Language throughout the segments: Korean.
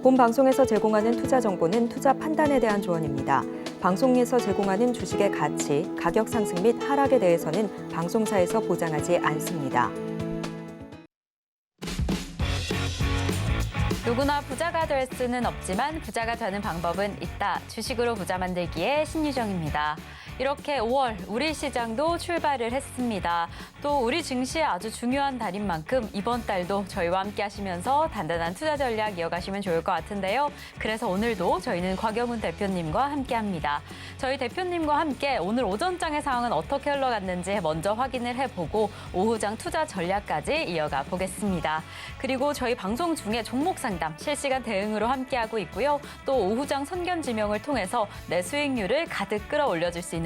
본 방송에서 제공하는 투자 정보는 투자 판단에 대한 조언입니다. 방송에서 제공하는 주식의 가치, 가격 상승 및 하락에 대해서는 방송사에서 보장하지 않습니다. 누구나 부자가 될 수는 없지만 부자가 되는 방법은 있다. 주식으로 부자 만들기의 신유정입니다. 이렇게 5월 우리 시장도 출발을 했습니다. 또 우리 증시에 아주 중요한 달인 만큼 이번 달도 저희와 함께 하시면서 단단한 투자 전략 이어가시면 좋을 것 같은데요. 그래서 오늘도 저희는 곽영훈 대표님과 함께합니다. 저희 대표님과 함께 오늘 오전장의 상황은 어떻게 흘러갔는지 먼저 확인을 해보고 오후장 투자 전략까지 이어가 보겠습니다. 그리고 저희 방송 중에 종목 상담 실시간 대응으로 함께하고 있고요. 또 오후장 선견 지명을 통해서 내 수익률을 가득 끌어올려줄 수 있는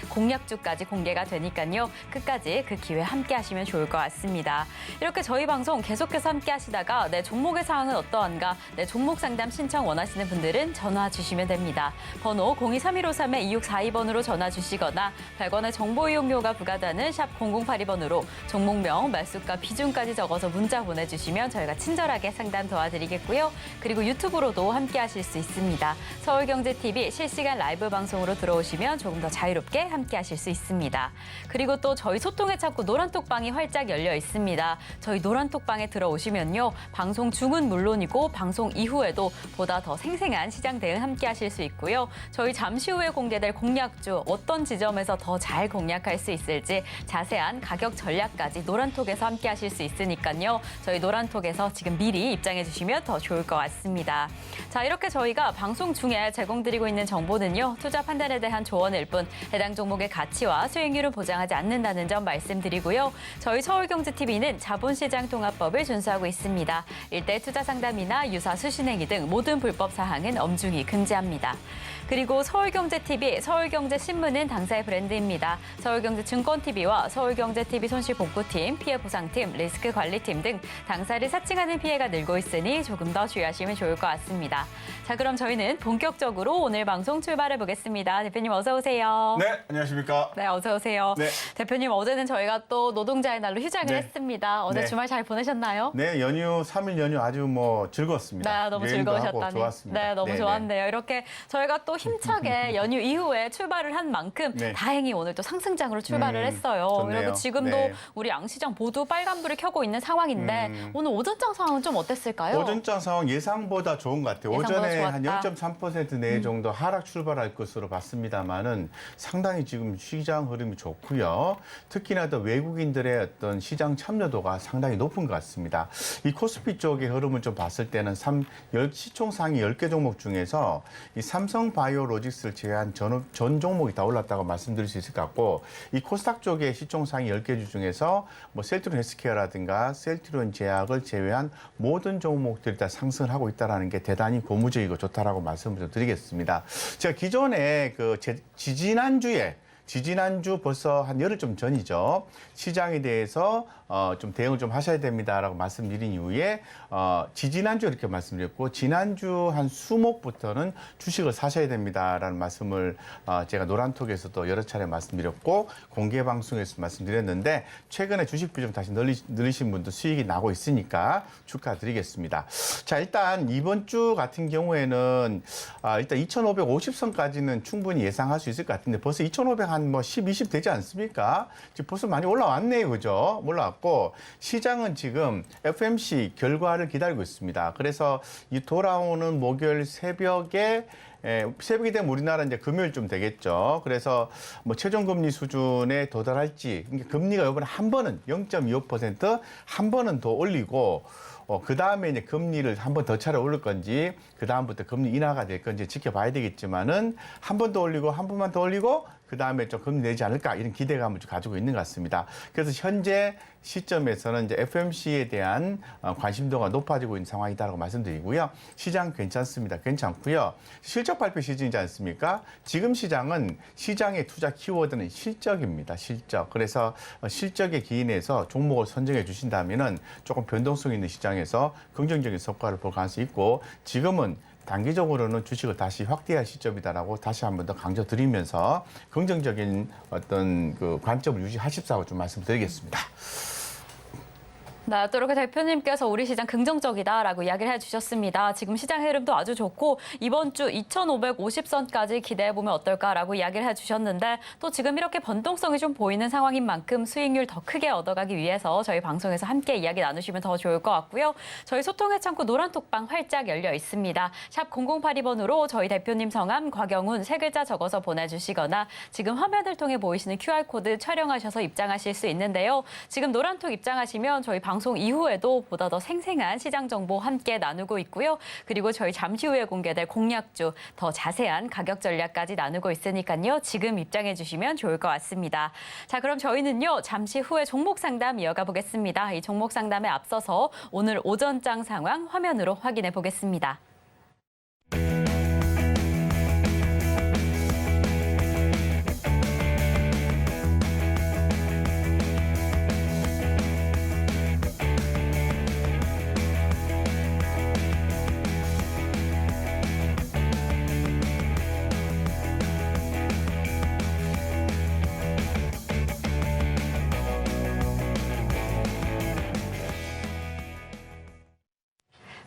공약주까지 공개가 되니까요. 끝까지 그 기회 함께 하시면 좋을 것 같습니다. 이렇게 저희 방송 계속해서 함께 하시다가 내 종목의 상황은 어떠한가, 내 종목 상담 신청 원하시는 분들은 전화 주시면 됩니다. 번호 023153-2642번으로 전화 주시거나 100원의 정보 이용료가 부과되는 샵 0082번으로 종목명, 말수가, 비중까지 적어서 문자 보내주시면 저희가 친절하게 상담 도와드리겠고요. 그리고 유튜브로도 함께 하실 수 있습니다. 서울경제TV 실시간 라이브 방송으로 들어오시면 조금 더 자유롭게 함께 하실 수 있습니다. 그리고 또 저희 소통의 창구 노란톡방이 활짝 열려 있습니다. 저희 노란톡방에 들어오시면요. 방송 중은 물론이고 방송 이후에도 보다 더 생생한 시장 대응 함께 하실 수 있고요. 저희 잠시 후에 공개될 공약주 어떤 지점에서 더 잘 공략할 수 있을지 자세한 가격 전략까지 노란톡에서 함께 하실 수 있으니까요. 저희 노란톡에서 지금 미리 입장해 주시면 더 좋을 것 같습니다. 자, 이렇게 저희가 방송 중에 제공드리고 있는 정보는요. 투자 판단에 대한 조언일 뿐 해당 종목의 가치와 수익률을 보장하지 않는다는 점 말씀드리고요. 저희 서울경제TV는 자본시장통합법을 준수하고 있습니다. 일대 투자 상담이나 유사 수신행위 등 모든 불법 사항은 엄중히 금지합니다. 그리고 서울경제TV, 서울경제신문은 당사의 브랜드입니다. 서울경제증권TV와 서울경제TV 손실복구팀, 피해보상팀, 리스크관리팀 등 당사를 사칭하는 피해가 늘고 있으니 조금 더 주의하시면 좋을 것 같습니다. 자, 그럼 저희는 본격적으로 오늘 방송 출발해 보겠습니다. 대표님 어서 오세요. 네, 안녕하십니까. 네, 어서 오세요. 네. 대표님 어제는 저희가 또 노동자의 날로 휴장을 네. 했습니다. 어제 네. 주말 잘 보내셨나요? 네, 3일 연휴 아주 즐거웠습니다. 네, 너무 여행도 하고 즐거우셨다니. 좋았습니다. 네, 너무 좋았는데요. 이렇게 저희가 또 힘차게 연휴 이후에 출발을 한 만큼 네. 다행히 오늘 또 상승장으로 출발을 했어요. 좋네요. 그리고 지금도 네. 우리 양시장 모두 빨간불을 켜고 있는 상황인데 오늘 오전장 상황은 좀 어땠을까요? 오전장 상황 예상보다 좋은 것 같아요. 예상보다 오전에 한 좋았다. 0.3% 내외 정도 하락 출발할 것으로 봤습니다만은 상당히 지금 시장 흐름이 좋고요. 특히나 더 외국인들의 어떤 시장 참여도가 상당히 높은 것 같습니다. 이 코스피 쪽의 흐름을 좀 봤을 때는 시총 상위 10개 종목 중에서 이 삼성바이오로직스를 제외한 전 종목이 다 올랐다고 말씀드릴 수 있을 것 같고, 이 코스닥 쪽의 시총 상위 10개 주 중에서 뭐 셀트리온 헬스케어라든가 셀트리온 제약을 제외한 모든 종목들이 다 상승을 하고 있다는 게 대단히 고무적이고 좋다라고 말씀을 좀 드리겠습니다. 제가 기존에 지지난주 벌써 한 열흘 좀 전이죠. 시장에 대해서 좀 대응을 좀 하셔야 됩니다라고 말씀드린 이후에 지지난주 이렇게 말씀드렸고, 지난주 한 수목부터는 주식을 사셔야 됩니다라는 말씀을 제가 노란톡에서도 여러 차례 말씀드렸고 공개 방송에서 말씀드렸는데, 최근에 주식 비중 다시 늘리신 분도 수익이 나고 있으니까 축하드리겠습니다. 자, 일단 이번 주 같은 경우에는 일단 2,550선까지는 충분히 예상할 수 있을 것 같은데 벌써 2,500 한 10, 20 되지 않습니까? 지금 벌써 많이 올라왔네요. 그죠? 올라왔고, 시장은 지금 FOMC 결과를 기다리고 있습니다. 그래서 이 돌아오는 목요일 새벽이 되면 우리나라 이제 금요일쯤 되겠죠. 그래서 뭐 최종금리 수준에 도달할지, 그러니까 금리가 이번에 한 번은 0.25% 한 번은 더 올리고, 그 다음에 이제 금리를 한 번 더 차려 올릴 건지, 그 다음부터 금리 인하가 될 건지 지켜봐야 되겠지만은 한 번 더 올리고 한 번만 더 올리고 그 다음에 좀 금리 내지 않을까, 이런 기대감을 좀 가지고 있는 것 같습니다. 그래서 현재 시점에서는 이제 FOMC에 대한 관심도가 높아지고 있는 상황이다라고 말씀드리고요. 시장 괜찮습니다. 괜찮고요. 실적 발표 시즌이지 않습니까? 지금 시장의 투자 키워드는 실적입니다. 실적. 그래서 실적에 기인해서 종목을 선정해 주신다면은 조금 변동성 있는 시장에서 긍정적인 성과를 볼 가능성이 있고, 지금은 단기적으로는 주식을 다시 확대할 시점이다라고 다시 한 번 더 강조드리면서 긍정적인 어떤 그 관점을 유지하십사고 좀 말씀드리겠습니다. 네, 또 이렇게 대표님께서 우리 시장 긍정적이다라고 이야기를 해주셨습니다. 지금 시장 흐름도 아주 좋고 이번 주 2,550선까지 기대해보면 어떨까라고 이야기를 해주셨는데 또 지금 이렇게 변동성이 좀 보이는 상황인 만큼 수익률 더 크게 얻어가기 위해서 저희 방송에서 함께 이야기 나누시면 더 좋을 것 같고요. 저희 소통의 창구 노란톡방 활짝 열려 있습니다. 샵 0082번으로 저희 대표님 성함, 곽영훈 세 글자 적어서 보내주시거나 지금 화면을 통해 보이시는 QR코드 촬영하셔서 입장하실 수 있는데요. 지금 노란톡 입장하시면 저희 방송 이후에도 보다 더 생생한 시장 정보 함께 나누고 있고요. 그리고 저희 잠시 후에 공개될 공략주, 더 자세한 가격 전략까지 나누고 있으니까요. 지금 입장해 주시면 좋을 것 같습니다. 자, 그럼 저희는요. 잠시 후에 종목 상담 이어가 보겠습니다. 이 종목 상담에 앞서서 오늘 오전장 상황 화면으로 확인해 보겠습니다.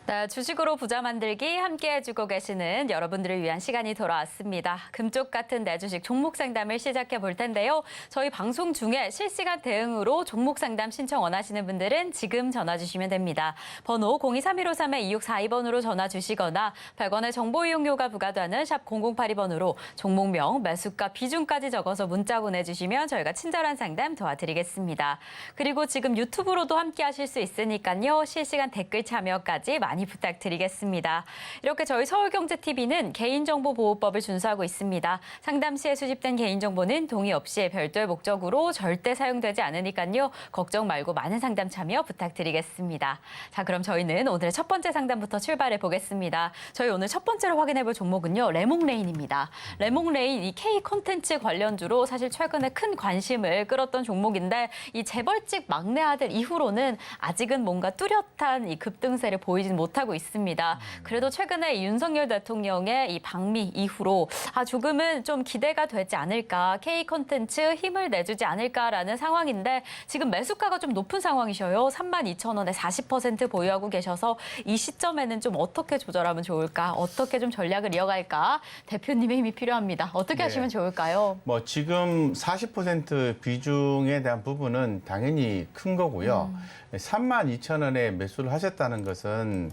네, 주식으로 부자 만들기 함께 해주고 계시는 여러분들을 위한 시간이 돌아왔습니다. 금쪽 같은 내 주식 종목 상담을 시작해 볼 텐데요. 저희 방송 중에 실시간 대응으로 종목 상담 신청 원하시는 분들은 지금 전화 주시면 됩니다. 번호 023153-2642번으로 전화 주시거나 100원의 정보 이용료가 부과되는 샵 0082번으로 종목명, 매수가, 비중까지 적어서 문자 보내주시면 저희가 친절한 상담 도와드리겠습니다. 그리고 지금 유튜브로도 함께 하실 수 있으니까요. 실시간 댓글 참여까지 많이 부탁드리겠습니다. 이렇게 저희 서울경제TV는 개인정보보호법을 준수하고 있습니다. 상담 시에 수집된 개인정보는 동의 없이 별도의 목적으로 절대 사용되지 않으니까요. 걱정 말고 많은 상담 참여 부탁드리겠습니다. 자, 그럼 저희는 오늘의 첫 번째 상담부터 출발해 보겠습니다. 저희 오늘 첫 번째로 확인해 볼 종목은요. 레몽레인입니다. 레몽레인 이 K 콘텐츠 관련주로 사실 최근에 큰 관심을 끌었던 종목인데 이 재벌집 막내 아들 이후로는 아직은 뭔가 뚜렷한 이 급등세를 보이진 못하고 있습니다. 그래도 최근에 윤석열 대통령의 이 방미 이후로 조금은 좀 기대가 되지 않을까, K 콘텐츠 힘을 내주지 않을까라는 상황인데 지금 매수가가 좀 높은 상황이셔요. 32,000원에 40% 보유하고 계셔서 이 시점에는 좀 어떻게 조절하면 좋을까, 어떻게 좀 전략을 이어갈까 대표님의 힘이 필요합니다. 어떻게 하시면 좋을까요? 뭐 지금 40% 비중에 대한 부분은 당연히 큰 거고요. 32,000원에 매수를 하셨다는 것은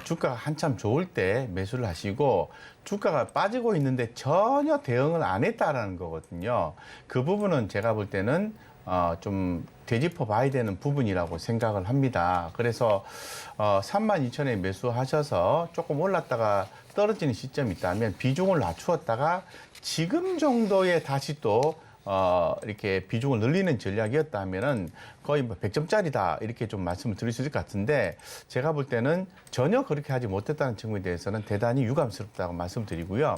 주가가 한참 좋을 때 매수를 하시고 주가가 빠지고 있는데 전혀 대응을 안 했다라는 거거든요. 그 부분은 제가 볼 때는 좀 되짚어 봐야 되는 부분이라고 생각을 합니다. 그래서 32,000원에 매수하셔서 조금 올랐다가 떨어지는 시점이 있다면 비중을 낮추었다가 지금 정도에 다시 또 이렇게 비중을 늘리는 전략이었다면은 거의 뭐 100점짜리다 이렇게 좀 말씀을 드릴 수 있을 것 같은데 제가 볼 때는 전혀 그렇게 하지 못했다는 측면에 대해서는 대단히 유감스럽다고 말씀드리고요.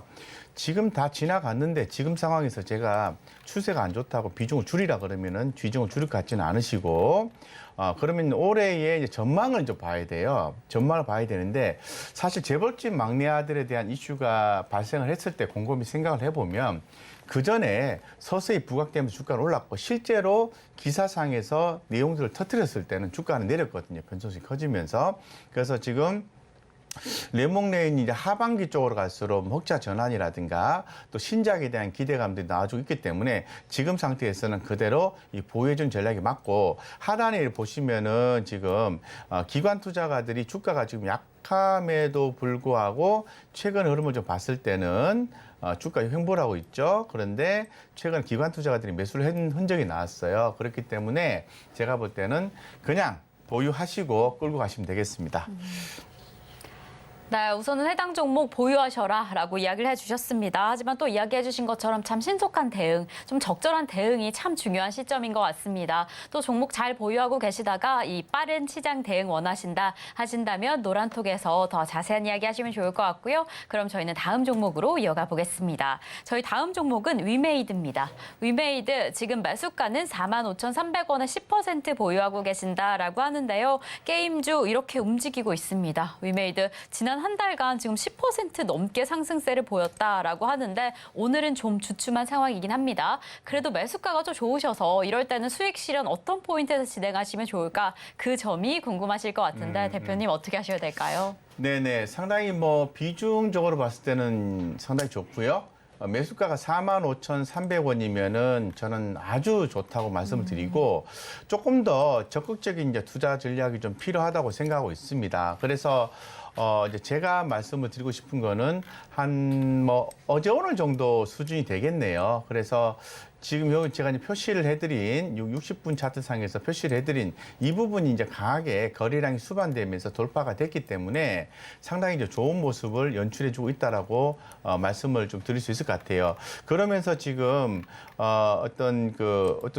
지금 다 지나갔는데 지금 상황에서 제가 추세가 안 좋다고 비중을 줄이라 그러면은 비중을 줄일 것 같지는 않으시고 그러면 올해의 이제 전망을 좀 봐야 돼요. 전망을 봐야 되는데 사실 재벌집 막내 아들에 대한 이슈가 발생을 했을 때 곰곰이 생각을 해보면 그 전에 서서히 부각되면서 주가는 올랐고 실제로 기사상에서 내용들을 터뜨렸을 때는 주가는 내렸거든요. 변동성이 커지면서. 그래서 지금 레몽레인이 이제 하반기 쪽으로 갈수록 흑자 전환이라든가 또 신작에 대한 기대감들이 나와주고 있기 때문에 지금 상태에서는 그대로 이 보유해준 전략이 맞고 하단에 보시면은 지금 기관 투자가들이 주가가 지금 약함에도 불구하고 최근 흐름을 좀 봤을 때는 주가 횡보하고 있죠. 그런데 최근 기관 투자가들이 매수를 한 흔적이 나왔어요. 그렇기 때문에 제가 볼 때는 그냥 보유하시고 끌고 가시면 되겠습니다. 네, 우선은 해당 종목 보유하셔라라고 이야기를 해주셨습니다. 하지만 또 이야기해주신 것처럼 참 신속한 대응, 좀 적절한 대응이 참 중요한 시점인 것 같습니다. 또 종목 잘 보유하고 계시다가 이 빠른 시장 대응 원하신다 하신다면 노란톡에서 더 자세한 이야기 하시면 좋을 것 같고요. 그럼 저희는 다음 종목으로 이어가 보겠습니다. 저희 다음 종목은 위메이드입니다. 위메이드 지금 매수가는 45,300원에 10% 보유하고 계신다라고 하는데요. 게임주 이렇게 움직이고 있습니다. 위메이드 지난 지난 한 달간 지금 10% 넘게 상승세를 보였다라고 하는데 오늘은 좀 주춤한 상황이긴 합니다. 그래도 매수가가 좀 좋으셔서 이럴 때는 수익 실현 어떤 포인트에서 진행하시면 좋을까? 그 점이 궁금하실 것 같은데 대표님 어떻게 하셔야 될까요? 네네, 상당히 뭐 비중적으로 봤을 때는 상당히 좋고요. 매수가가 45,300원이면은 저는 아주 좋다고 말씀을 드리고 조금 더 적극적인 이제 투자 전략이 좀 필요하다고 생각하고 있습니다. 그래서 이제 제가 말씀을 드리고 싶은 거는 한 뭐 어제 오늘 정도 수준이 되겠네요. 그래서 지금 여기 제가 이제 표시를 해드린 60분 차트상에서 표시를 해드린 이 부분이 이제 강하게 거래량이 수반되면서 돌파가 됐기 때문에 상당히 이제 좋은 모습을 연출해주고 있다라고 말씀을 좀 드릴 수 있을 것 같아요. 그러면서 지금 어떤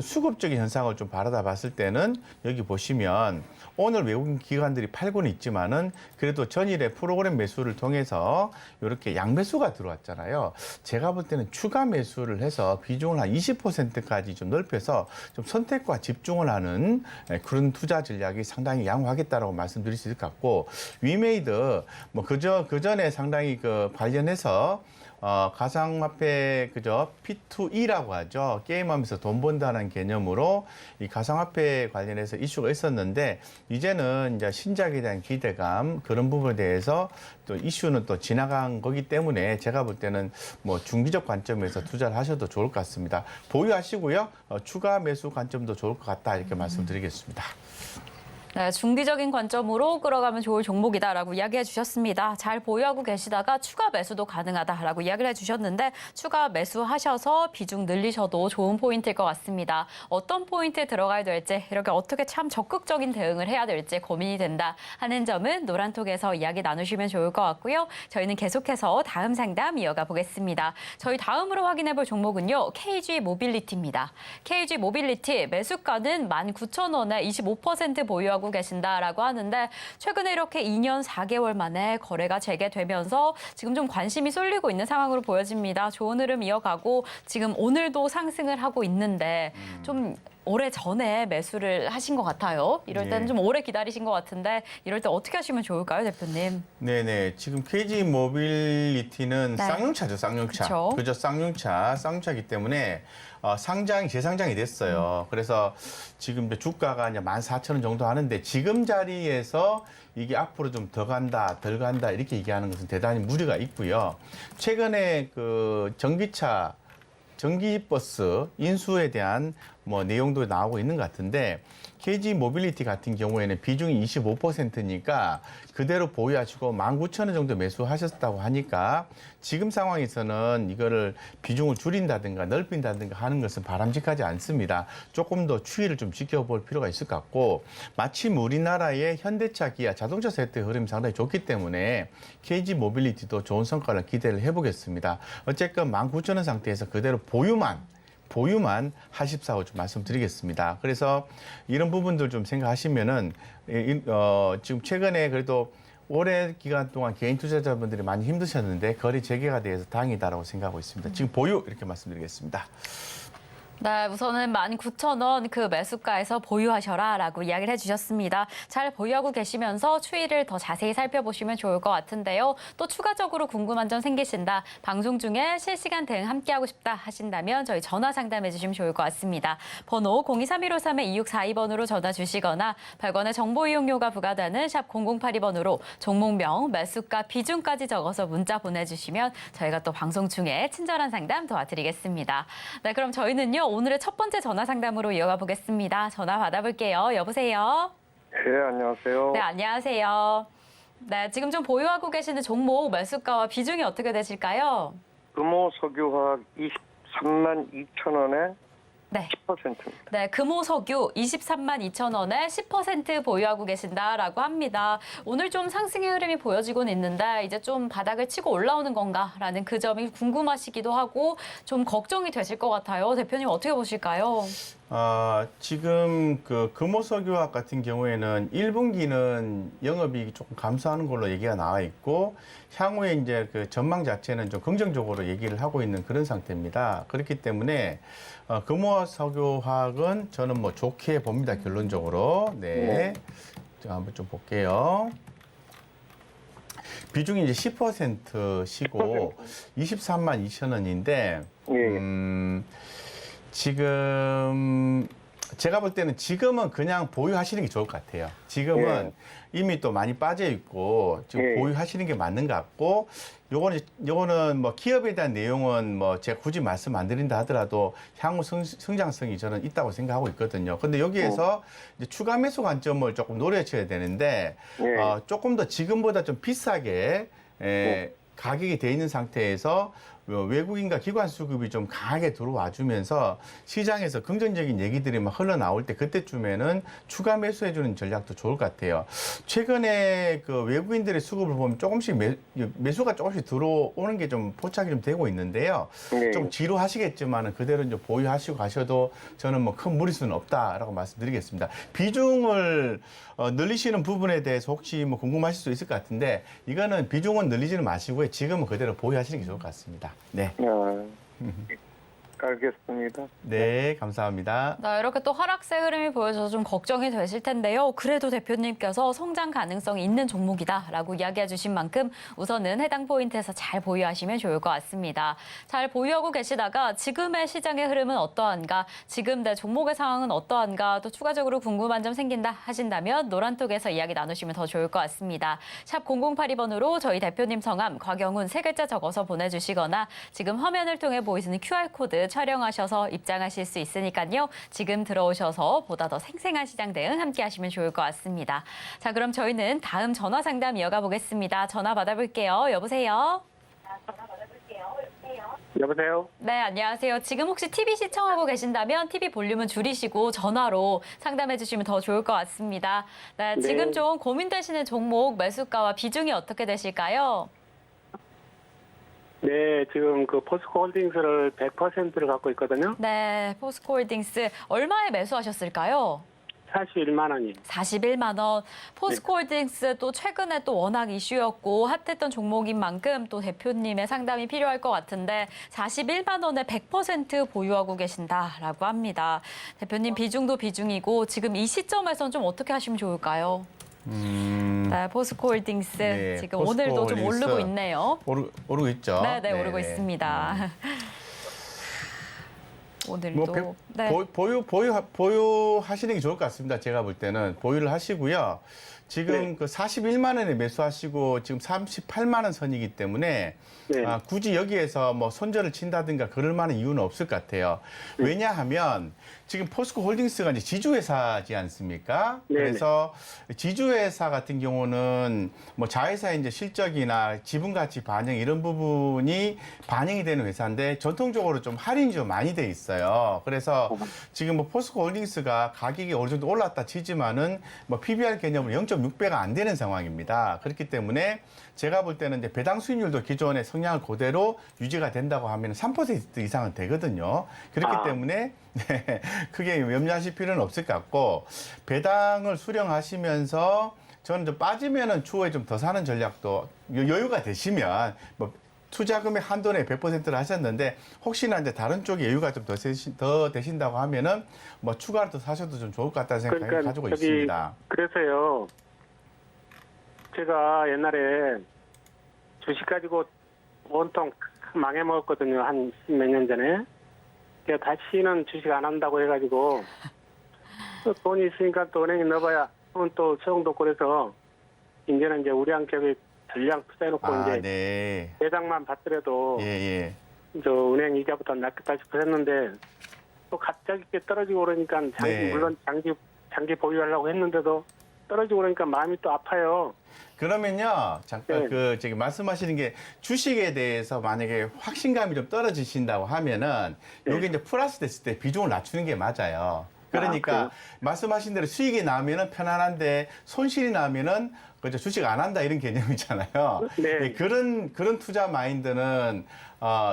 수급적인 현상을 좀 바라다 봤을 때는 여기 보시면 오늘 외국인 기관들이 팔고는 있지만은 그래도 전일에 프로그램 매수를 통해서 이렇게 양매수가 들어왔잖아요. 제가 볼 때는 추가 매수를 해서 비중을 한 20%까지 좀 넓혀서 좀 선택과 집중을 하는 그런 투자 전략이 상당히 양호하겠다라고 말씀드릴 수 있을 것 같고 위메이드 뭐 그 전에 상당히 관련해서 가상화폐 P2E라고 하죠. 게임하면서 돈 번다는 개념으로 이 가상화폐 관련해서 이슈가 있었는데 이제는 이제 신작에 대한 기대감 그런 부분에 대해서 또 이슈는 또 지나간 거기 때문에 제가 볼 때는 뭐 중기적 관점에서 투자를 하셔도 좋을 것 같습니다. 보유하시고요. 추가 매수 관점도 좋을 것 같다 이렇게 말씀드리겠습니다. 네, 중기적인 관점으로 끌어가면 좋을 종목이다라고 이야기해 주셨습니다. 잘 보유하고 계시다가 추가 매수도 가능하다라고 이야기를 해주셨는데 추가 매수하셔서 비중 늘리셔도 좋은 포인트일 것 같습니다. 어떤 포인트에 들어가야 될지 이렇게 어떻게 참 적극적인 대응을 해야 될지 고민이 된다 하는 점은 노란톡에서 이야기 나누시면 좋을 것 같고요. 저희는 계속해서 다음 상담 이어가 보겠습니다. 저희 다음으로 확인해 볼 종목은요. KG 모빌리티입니다. KG 모빌리티 매수가는 19,000원에 25% 보유하고 계신다라고 하는데 최근에 이렇게 2년 4개월 만에 거래가 재개되면서 지금 좀 관심이 쏠리고 있는 상황으로 보여집니다. 좋은 흐름 이어가고 지금 오늘도 상승을 하고 있는데 좀 오래 전에 매수를 하신 것 같아요. 이럴 때는 좀 오래 기다리신 것 같은데 이럴 때 어떻게 하시면 좋을까요, 대표님? 네네. 지금 KG 모빌리티는 네. 쌍용차죠, 쌍용차. 그쵸. 그죠, 쌍용차이기 때문에 재상장이 됐어요. 그래서 지금 이제 주가가 이제 14,000원 정도 하는데 지금 자리에서 이게 앞으로 좀 더 간다, 덜 간다 이렇게 얘기하는 것은 대단히 무리가 있고요. 최근에 전기버스 인수에 대한 뭐 내용도 나오고 있는 것 같은데 KG 모빌리티 같은 경우에는 비중이 25%니까 그대로 보유하시고 19,000원 정도 매수하셨다고 하니까 지금 상황에서는 이거를 비중을 줄인다든가 넓힌다든가 하는 것은 바람직하지 않습니다. 조금 더 추이를 좀 지켜볼 필요가 있을 것 같고 마침 우리나라의 현대차, 기아, 자동차 세트의 흐름이 상당히 좋기 때문에 KG 모빌리티도 좋은 성과를 기대를 해보겠습니다. 어쨌건 19,000원 상태에서 그대로 보유만 하십사고 좀 말씀드리겠습니다. 그래서 이런 부분들 좀 생각하시면은 지금 최근에 그래도 오랜 기간 동안 개인 투자자분들이 많이 힘드셨는데 거래 재개가 돼서 다행이다라고 생각하고 있습니다. 지금 보유 이렇게 말씀드리겠습니다. 네, 우선은 19,000원 그 매수가에서 보유하셔라라고 이야기를 해주셨습니다. 잘 보유하고 계시면서 추이를 더 자세히 살펴보시면 좋을 것 같은데요. 또 추가적으로 궁금한 점 생기신다, 방송 중에 실시간 대응 함께하고 싶다 하신다면 저희 전화 상담해 주시면 좋을 것 같습니다. 번호 023153-2642번으로 전화 주시거나 100원의 정보 이용료가 부과되는 샵 0082번으로 종목명, 매수가, 비중까지 적어서 문자 보내주시면 저희가 또 방송 중에 친절한 상담 도와드리겠습니다. 네, 그럼 저희는요. 오늘의 첫 번째 전화 상담으로 이어가 보겠습니다. 전화 받아볼게요. 여보세요? 네, 안녕하세요. 네, 안녕하세요. 네, 지금 좀 보유하고 계시는 종목 매수가와 비중이 어떻게 되실까요? 금호석유화학 23만 2천 원에 네. 10%입니다. 네, 금호석유 23만 2천 원에 10% 보유하고 계신다라고 합니다. 오늘 좀 상승의 흐름이 보여지고는 있는데 이제 좀 바닥을 치고 올라오는 건가라는 그 점이 궁금하시기도 하고 좀 걱정이 되실 것 같아요. 대표님 어떻게 보실까요? 지금 금호석유화학 같은 경우에는 1분기는 영업이익이 조금 감소하는 걸로 얘기가 나와 있고 향후에 이제 전망 자체는 좀 긍정적으로 얘기를 하고 있는 그런 상태입니다. 그렇기 때문에 금호석유화학은 저는 뭐 좋게 봅니다. 결론적으로. 네. 자, 한번 좀 볼게요. 비중이 이제 10%시고 23만 2천 원인데 지금 제가 볼 때는 지금은 그냥 보유하시는 게 좋을 것 같아요. 지금은 이미 또 많이 빠져 있고 지금 보유하시는 게 맞는 것 같고 요거는 뭐 기업에 대한 내용은 뭐 제가 굳이 말씀 안 드린다 하더라도 향후 성장성이 저는 있다고 생각하고 있거든요. 근데 여기에서 이제 추가 매수 관점을 조금 노려쳐야 되는데 조금 더 지금보다 좀 비싸게 가격이 돼 있는 상태에서 외국인과 기관 수급이 좀 강하게 들어와 주면서 시장에서 긍정적인 얘기들이 막 흘러나올 때 그때쯤에는 추가 매수해주는 전략도 좋을 것 같아요. 최근에 그 외국인들의 수급을 보면 조금씩 매수가 조금씩 들어오는 게 좀 포착이 좀 되고 있는데요. 좀 지루하시겠지만은 그대로 이제 보유하시고 가셔도 저는 뭐 큰 무리수는 없다라고 말씀드리겠습니다. 비중을 늘리시는 부분에 대해서 혹시 뭐 궁금하실 수 있을 것 같은데 이거는 비중은 늘리지는 마시고요. 지금은 그대로 보유하시는 게 좋을 것 같습니다. 네. 알겠습니다. 네, 감사합니다. 네, 이렇게 또 하락세 흐름이 보여져서 좀 걱정이 되실 텐데요. 그래도 대표님께서 성장 가능성이 있는 종목이다라고 이야기해 주신 만큼 우선은 해당 포인트에서 잘 보유하시면 좋을 것 같습니다. 잘 보유하고 계시다가 지금의 시장의 흐름은 어떠한가, 지금 내 종목의 상황은 어떠한가, 또 추가적으로 궁금한 점 생긴다 하신다면 노란톡에서 이야기 나누시면 더 좋을 것 같습니다. 샵 0082번으로 저희 대표님 성함, 곽영훈 세 글자 적어서 보내주시거나 지금 화면을 통해 보이시는 QR코드 촬영하셔서 입장하실 수 있으니까요. 지금 들어오셔서 보다 더 생생한 시장 대응 함께 하시면 좋을 것 같습니다. 자, 그럼 저희는 다음 전화 상담 이어가 보겠습니다. 전화 받아볼게요. 여보세요? 여보세요? 네, 안녕하세요. 지금 혹시 TV 시청하고 계신다면 TV 볼륨은 줄이시고 전화로 상담해 주시면 더 좋을 것 같습니다. 네, 지금 좀 고민되시는 종목 매수가와 비중이 어떻게 되실까요? 네, 지금 그 포스코홀딩스를 100%를 갖고 있거든요. 네, 포스코홀딩스 얼마에 매수하셨을까요? 41만 원이. 41만 원. 포스코홀딩스 또 최근에 또 워낙 이슈였고 핫했던 종목인 만큼 또 대표님의 상담이 필요할 것 같은데 41만 원에 100% 보유하고 계신다라고 합니다. 대표님 비중도 비중이고 지금 이 시점에선 좀 어떻게 하시면 좋을까요? 네, 포스코홀딩스 네, 지금 포스코 오늘도 좀 홀딩스. 오르고 있네요. 오르고 있죠. 네, 오르고 있습니다. 오늘도 뭐 네. 보유하시는 게 좋을 것 같습니다. 제가 볼 때는 보유를 하시고요. 지금 그 41만 원에 매수하시고 지금 38만 원 선이기 때문에 굳이 여기에서 뭐 손절을 친다든가 그럴 만한 이유는 없을 것 같아요. 왜냐하면 지금 포스코 홀딩스가 이제 지주회사지 않습니까? 그래서 지주회사 같은 경우는 뭐 자회사의 이제 실적이나 지분 가치 반영 이런 부분이 반영이 되는 회사인데 전통적으로 좀 할인이 좀 많이 돼 있어요. 그래서 지금 뭐 포스코 홀딩스가 가격이 어느 정도 올랐다 치지만은 뭐 PBR 개념으로 0.6배가 안 되는 상황입니다. 그렇기 때문에 제가 볼 때는 이제 배당 수익률도 기존의 성향을 그대로 유지가 된다고 하면 3% 이상은 되거든요. 그렇기 때문에 크게 염려하실 필요는 없을 것 같고 배당을 수령하시면서 저는 좀 빠지면은 추후에 좀 더 사는 전략도 여유가 되시면 뭐 투자 금액 한도 내 100%를 하셨는데 혹시나 이제 다른 쪽에 여유가 좀 더 되신다고 하면은 뭐 추가로 더 사셔도 좀 좋을 것 같다는 생각을 가지고 있습니다. 그래서요. 제가 옛날에 주식 가지고 온통 망해 먹었거든요. 한 몇 년 전에. 제가 다시는 주식 안 한다고 해가지고 또 돈이 있으니까 또 은행에 넣어봐야 또 소용도 없고 그래서 이제는 이제 우량 기업에 전량 투자해놓고 이제 배당만 받더라도 저 은행 이자보다 낫겠다 싶어 했는데 또 갑자기 이렇게 떨어지고 그러니까 물론 장기 보유하려고 했는데도 떨어지고 그러니까 마음이 또 아파요. 그러면요, 잠깐 저기 말씀하시는 게 주식에 대해서 만약에 확신감이 좀 떨어지신다고 하면은 여기 이제 플러스 됐을 때 비중을 낮추는 게 맞아요. 그러니까 말씀하신 대로 수익이 나면은 편안한데 손실이 나면은 그죠 주식 안 한다 이런 개념이잖아요. 그런 투자 마인드는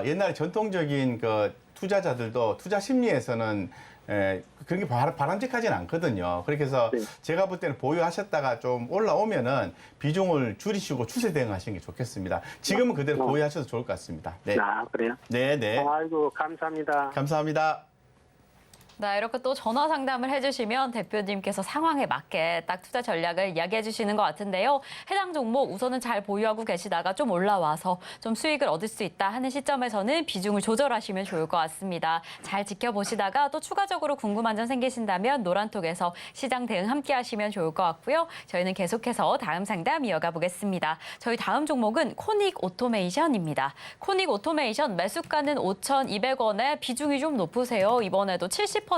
옛날에 전통적인 그 투자자들도 투자 심리에서는 그런 게 바람직하진 않거든요. 그렇게 해서 제가 볼 때는 보유하셨다가 좀 올라오면은 비중을 줄이시고 추세 대응하시는 게 좋겠습니다. 지금은 그대로 보유하셔도 좋을 것 같습니다. 네. 그래요? 네. 아이고, 감사합니다. 감사합니다. 네, 이렇게 또 전화 상담을 해주시면 대표님께서 상황에 맞게 딱 투자 전략을 이야기해 주시는 것 같은데요. 해당 종목 우선은 잘 보유하고 계시다가 좀 올라와서 좀 수익을 얻을 수 있다 하는 시점에서는 비중을 조절하시면 좋을 것 같습니다. 잘 지켜보시다가 또 추가적으로 궁금한 점 생기신다면 노란톡에서 시장 대응 함께 하시면 좋을 것 같고요. 저희는 계속해서 다음 상담 이어가 보겠습니다. 저희 다음 종목은 코닉 오토메이션입니다. 코닉 오토메이션 매수가는 5,200원에 비중이 좀 높으세요. 이번에도 70%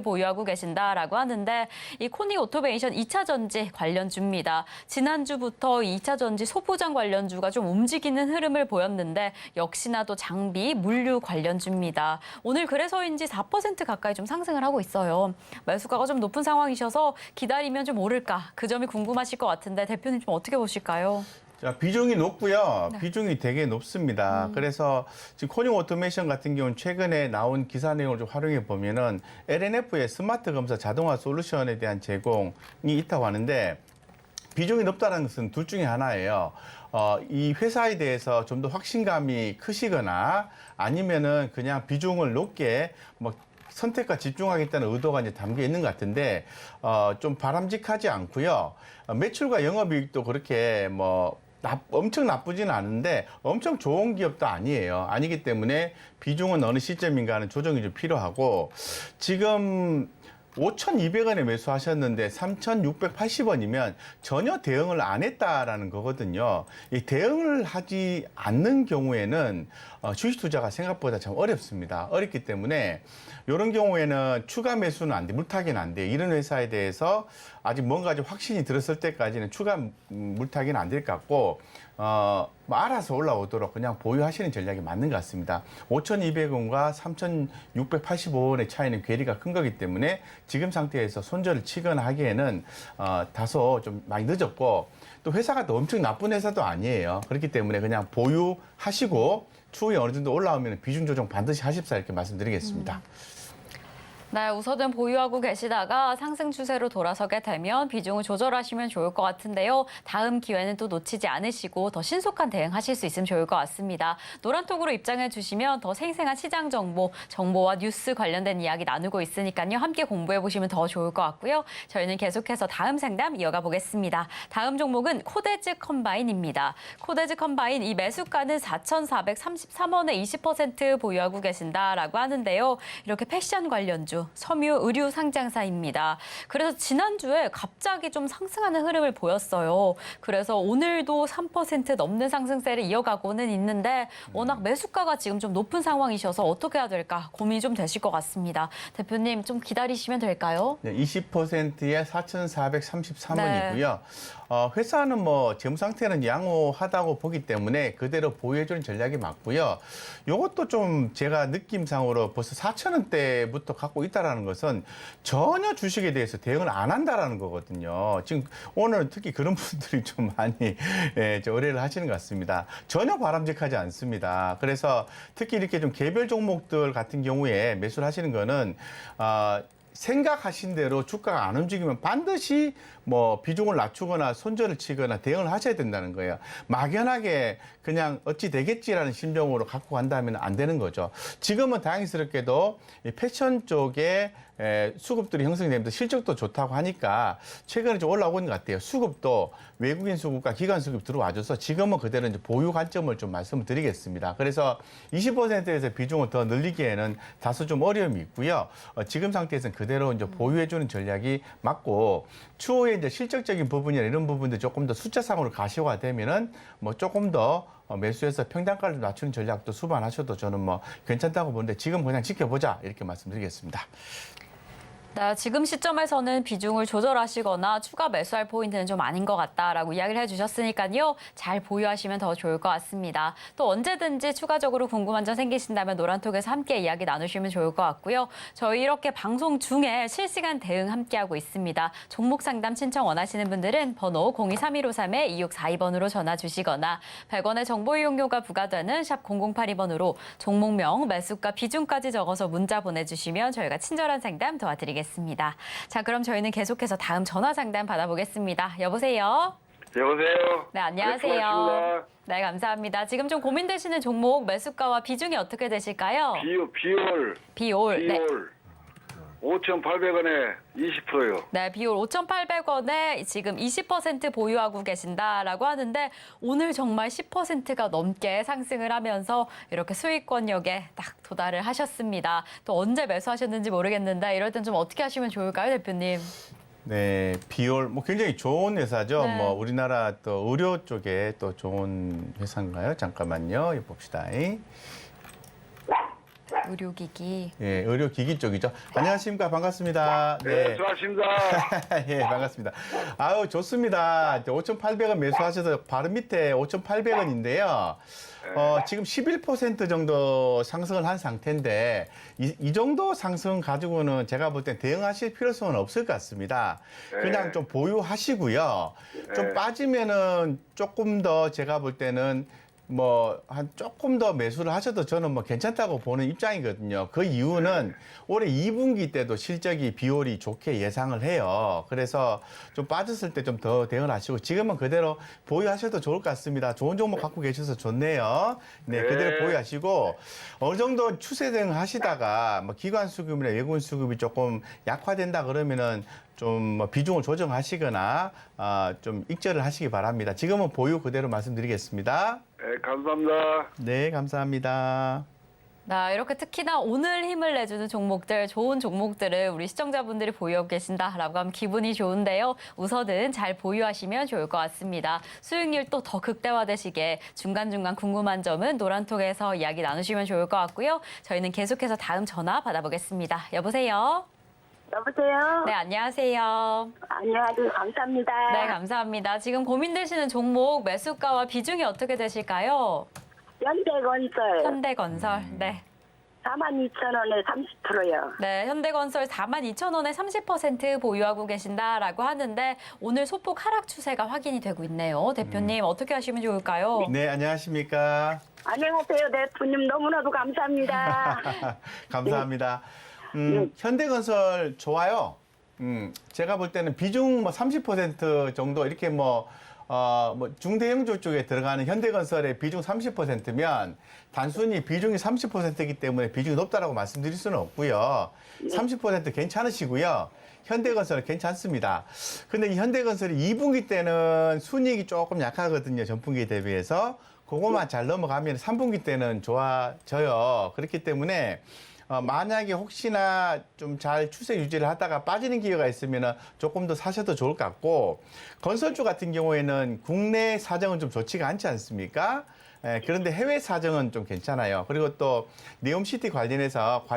보유하고 계신다라고 하는데 이 코닉 오토메이션 2차 전지 관련주입니다. 지난주부터 2차 전지 소부장 관련주가 좀 움직이는 흐름을 보였는데 역시나 또 장비, 물류 관련주입니다. 오늘 그래서인지 4% 가까이 좀 상승을 하고 있어요. 매수가가 좀 높은 상황이셔서 기다리면 좀 오를까 그 점이 궁금하실 것 같은데 대표님 좀 어떻게 보실까요? 자, 비중이 높고요. 네. 비중이 되게 높습니다. 그래서 지금 코닉 오토메이션 같은 경우는 최근에 나온 기사 내용을 좀 활용해 보면은 LNF의 스마트 검사 자동화 솔루션에 대한 제공이 있다고 하는데 비중이 높다는 것은 둘 중에 하나예요. 이 회사에 대해서 좀 더 확신감이 크시거나 아니면은 그냥 비중을 높게 뭐 선택과 집중하겠다는 의도가 이제 담겨 있는 것 같은데 좀 바람직하지 않고요. 매출과 영업이익도 그렇게 뭐 엄청 나쁘지는 않은데 엄청 좋은 기업도 아니에요. 아니기 때문에 비중은 어느 시점인가 하는 조정이 좀 필요하고 지금 5,200원에 매수하셨는데 3,680원이면 전혀 대응을 안 했다라는 거거든요. 이 대응을 하지 않는 경우에는 주식 투자가 생각보다 참 어렵습니다. 어렵기 때문에 이런 경우에는 추가 매수는 안 돼, 물타기는 안 돼. 이런 회사에 대해서 아직 뭔가 좀 확신이 들었을 때까지는 추가 물타기는 안 될 것 같고 뭐 알아서 올라오도록 그냥 보유하시는 전략이 맞는 것 같습니다. 5,200원과 3,685원의 차이는 괴리가 큰 거기 때문에 지금 상태에서 손절을 치거나 하기에는 다소 좀 많이 늦었고 또 회사가 또 엄청 나쁜 회사도 아니에요. 그렇기 때문에 그냥 보유하시고 추후에 어느 정도 올라오면 비중 조정 반드시 하십사 이렇게 말씀드리겠습니다. 네, 우선은 보유하고 계시다가 상승 추세로 돌아서게 되면 비중을 조절하시면 좋을 것 같은데요. 다음 기회는 또 놓치지 않으시고 더 신속한 대응하실 수 있으면 좋을 것 같습니다. 노란톡으로 입장해 주시면 더 생생한 시장 정보와 뉴스 관련된 이야기 나누고 있으니까요. 함께 공부해 보시면 더 좋을 것 같고요. 저희는 계속해서 다음 상담 이어가 보겠습니다. 다음 종목은 코데즈 컴바인입니다. 코데즈 컴바인 이 매수가는 4,433원에 20% 보유하고 계신다라고 하는데요. 이렇게 패션 관련주 섬유 의류 상장사입니다. 그래서 지난주에 갑자기 좀 상승하는 흐름을 보였어요. 그래서 오늘도 3% 넘는 상승세를 이어가고는 있는데 워낙 매수가가 지금 좀 높은 상황이셔서 어떻게 해야 될까 고민이 좀 되실 것 같습니다. 대표님 좀 기다리시면 될까요? 네, 20%에 4,433원이고요. 회사는 뭐 재무 상태는 양호하다고 보기 때문에 그대로 보유해주는 전략이 맞고요. 이것도 좀 제가 느낌상으로 벌써 4,000원대부터 갖고 있다라는 것은 전혀 주식에 대해서 대응을 안 한다라는 거거든요. 지금 오늘 특히 그런 분들이 좀 많이 의뢰를 하시는 것 같습니다. 전혀 바람직하지 않습니다. 그래서 특히 이렇게 좀 개별 종목들 같은 경우에 매수를 하시는 거는 생각하신 대로 주가가 안 움직이면 반드시 뭐 비중을 낮추거나 손절을 치거나 대응을 하셔야 된다는 거예요. 막연하게 그냥 어찌 되겠지라는 심정으로 갖고 간다면 안 되는 거죠. 지금은 다행스럽게도 이 패션 쪽에 수급들이 형성되면서 실적도 좋다고 하니까 최근에 좀 올라오고 있는 것 같아요. 수급도 외국인 수급과 기관 수급 들어와줘서 지금은 그대로 이제 보유 관점을 좀 말씀을 드리겠습니다. 그래서 20%에서 비중을 더 늘리기에는 다소 좀 어려움이 있고요. 지금 상태에서는 그대로 이제 보유해주는 전략이 맞고 추후에 이제 실적적인 부분이나 이런 부분들 조금 더 숫자상으로 가시화가 되면은 뭐 조금 더 매수해서 평단가를 낮추는 전략도 수반하셔도 저는 뭐 괜찮다고 보는데 지금 그냥 지켜보자 이렇게 말씀드리겠습니다. 네, 지금 시점에서는 비중을 조절하시거나 추가 매수할 포인트는 좀 아닌 것 같다라고 이야기를 해주셨으니까요. 잘 보유하시면 더 좋을 것 같습니다. 또 언제든지 추가적으로 궁금한 점 생기신다면 노란톡에서 함께 이야기 나누시면 좋을 것 같고요. 저희 이렇게 방송 중에 실시간 대응 함께하고 있습니다. 종목 상담 신청 원하시는 분들은 번호 023153-2642번으로 전화 주시거나 100원의 정보 이용료가 부과되는 샵 0082번으로 종목명, 매수가, 비중까지 적어서 문자 보내주시면 저희가 친절한 상담 도와드리겠습니다. 자, 그럼 저희는 계속해서 다음 전화 상담 받아보겠습니다. 여보세요? 여보세요. 네, 안녕하세요. 고맙습니다. 네, 감사합니다. 지금 좀 고민되시는 종목 매수가와 비중이 어떻게 되실까요? 비올. 비올. 네. 5,800원에 20%요. 네, 비율 5,800원에 지금 20% 보유하고 계신다라고 하는데 오늘 정말 10%가 넘게 상승을 하면서 이렇게 수익권역에 딱 도달을 하셨습니다. 또 언제 매수하셨는지 모르겠는데 이럴 땐 좀 어떻게 하시면 좋을까요, 대표님? 네, 비올 뭐 굉장히 좋은 회사죠. 네. 뭐 우리나라 또 의료 쪽에 또 좋은 회사인가요? 잠깐만요. 이거 봅시다. 의료기기. 예, 의료기기 쪽이죠. 안녕하십니까. 반갑습니다. 네, 수고하십니다. 예, 반갑습니다. 아유, 좋습니다. 5,800원 매수하셔서 바로 밑에 5,800원인데요. 지금 11% 정도 상승을 한 상태인데 이 정도 상승 가지고는 제가 볼 땐 대응하실 필요성은 없을 것 같습니다. 그냥 좀 보유하시고요. 좀 빠지면은 조금 더 제가 볼 때는 뭐 한 조금 더 매수를 하셔도 저는 뭐 괜찮다고 보는 입장이거든요. 그 이유는 올해 2분기 때도 실적이 비율이 좋게 예상을 해요. 그래서 좀 빠졌을 때 좀 더 대응을 하시고 지금은 그대로 보유하셔도 좋을 것 같습니다. 좋은 종목 갖고 계셔서 좋네요. 네, 그대로 보유하시고 어느 정도 추세 대응 하시다가 뭐 기관 수급이나 외국인 수급이 조금 약화된다 그러면은 좀 뭐 비중을 조정하시거나 좀 익절을 하시기 바랍니다. 지금은 보유 그대로 말씀드리겠습니다. 네, 감사합니다. 네, 감사합니다. 이렇게 특히나 오늘 힘을 내주는 종목들, 좋은 종목들을 우리 시청자분들이 보유하고 계신다라고 하면 기분이 좋은데요. 우선은 잘 보유하시면 좋을 것 같습니다. 수익률도 더 극대화되시게 중간중간 궁금한 점은 노란톡에서 이야기 나누시면 좋을 것 같고요. 저희는 계속해서 다음 전화 받아보겠습니다. 여보세요? 여보세요? 네, 안녕하세요. 안녕하세요. 감사합니다. 네, 감사합니다. 지금 고민되시는 종목 매수가와 비중이 어떻게 되실까요? 현대건설 현대건설. 네. 42,000원에 30%요. 네, 현대건설 42,000원에 30% 보유하고 계신다라고 하는데 오늘 소폭 하락 추세가 확인이 되고 있네요. 대표님 어떻게 하시면 좋을까요? 네, 안녕하십니까. 안녕하세요. 대표님 너무나도 감사합니다. 감사합니다. 현대건설 좋아요. 제가 볼 때는 비중 뭐 30% 정도 이렇게 뭐 중대형주 쪽에 들어가는 현대건설의 비중 30%면 단순히 비중이 30%이기 때문에 비중이 높다라고 말씀드릴 수는 없고요. 30% 괜찮으시고요. 현대건설 괜찮습니다. 근데 이 현대건설이 2분기 때는 순이익이 조금 약하거든요. 전분기 대비해서. 그것만 잘 넘어가면 3분기 때는 좋아져요. 그렇기 때문에 만약에 혹시나 좀 잘 추세 유지를 하다가 빠지는 기회가 있으면 조금 더 사셔도 좋을 것 같고 건설주 같은 경우에는 국내 사정은 좀 좋지가 않지 않습니까? 그런데 해외 사정은 좀 괜찮아요. 그리고 또 네옴시티 관련해서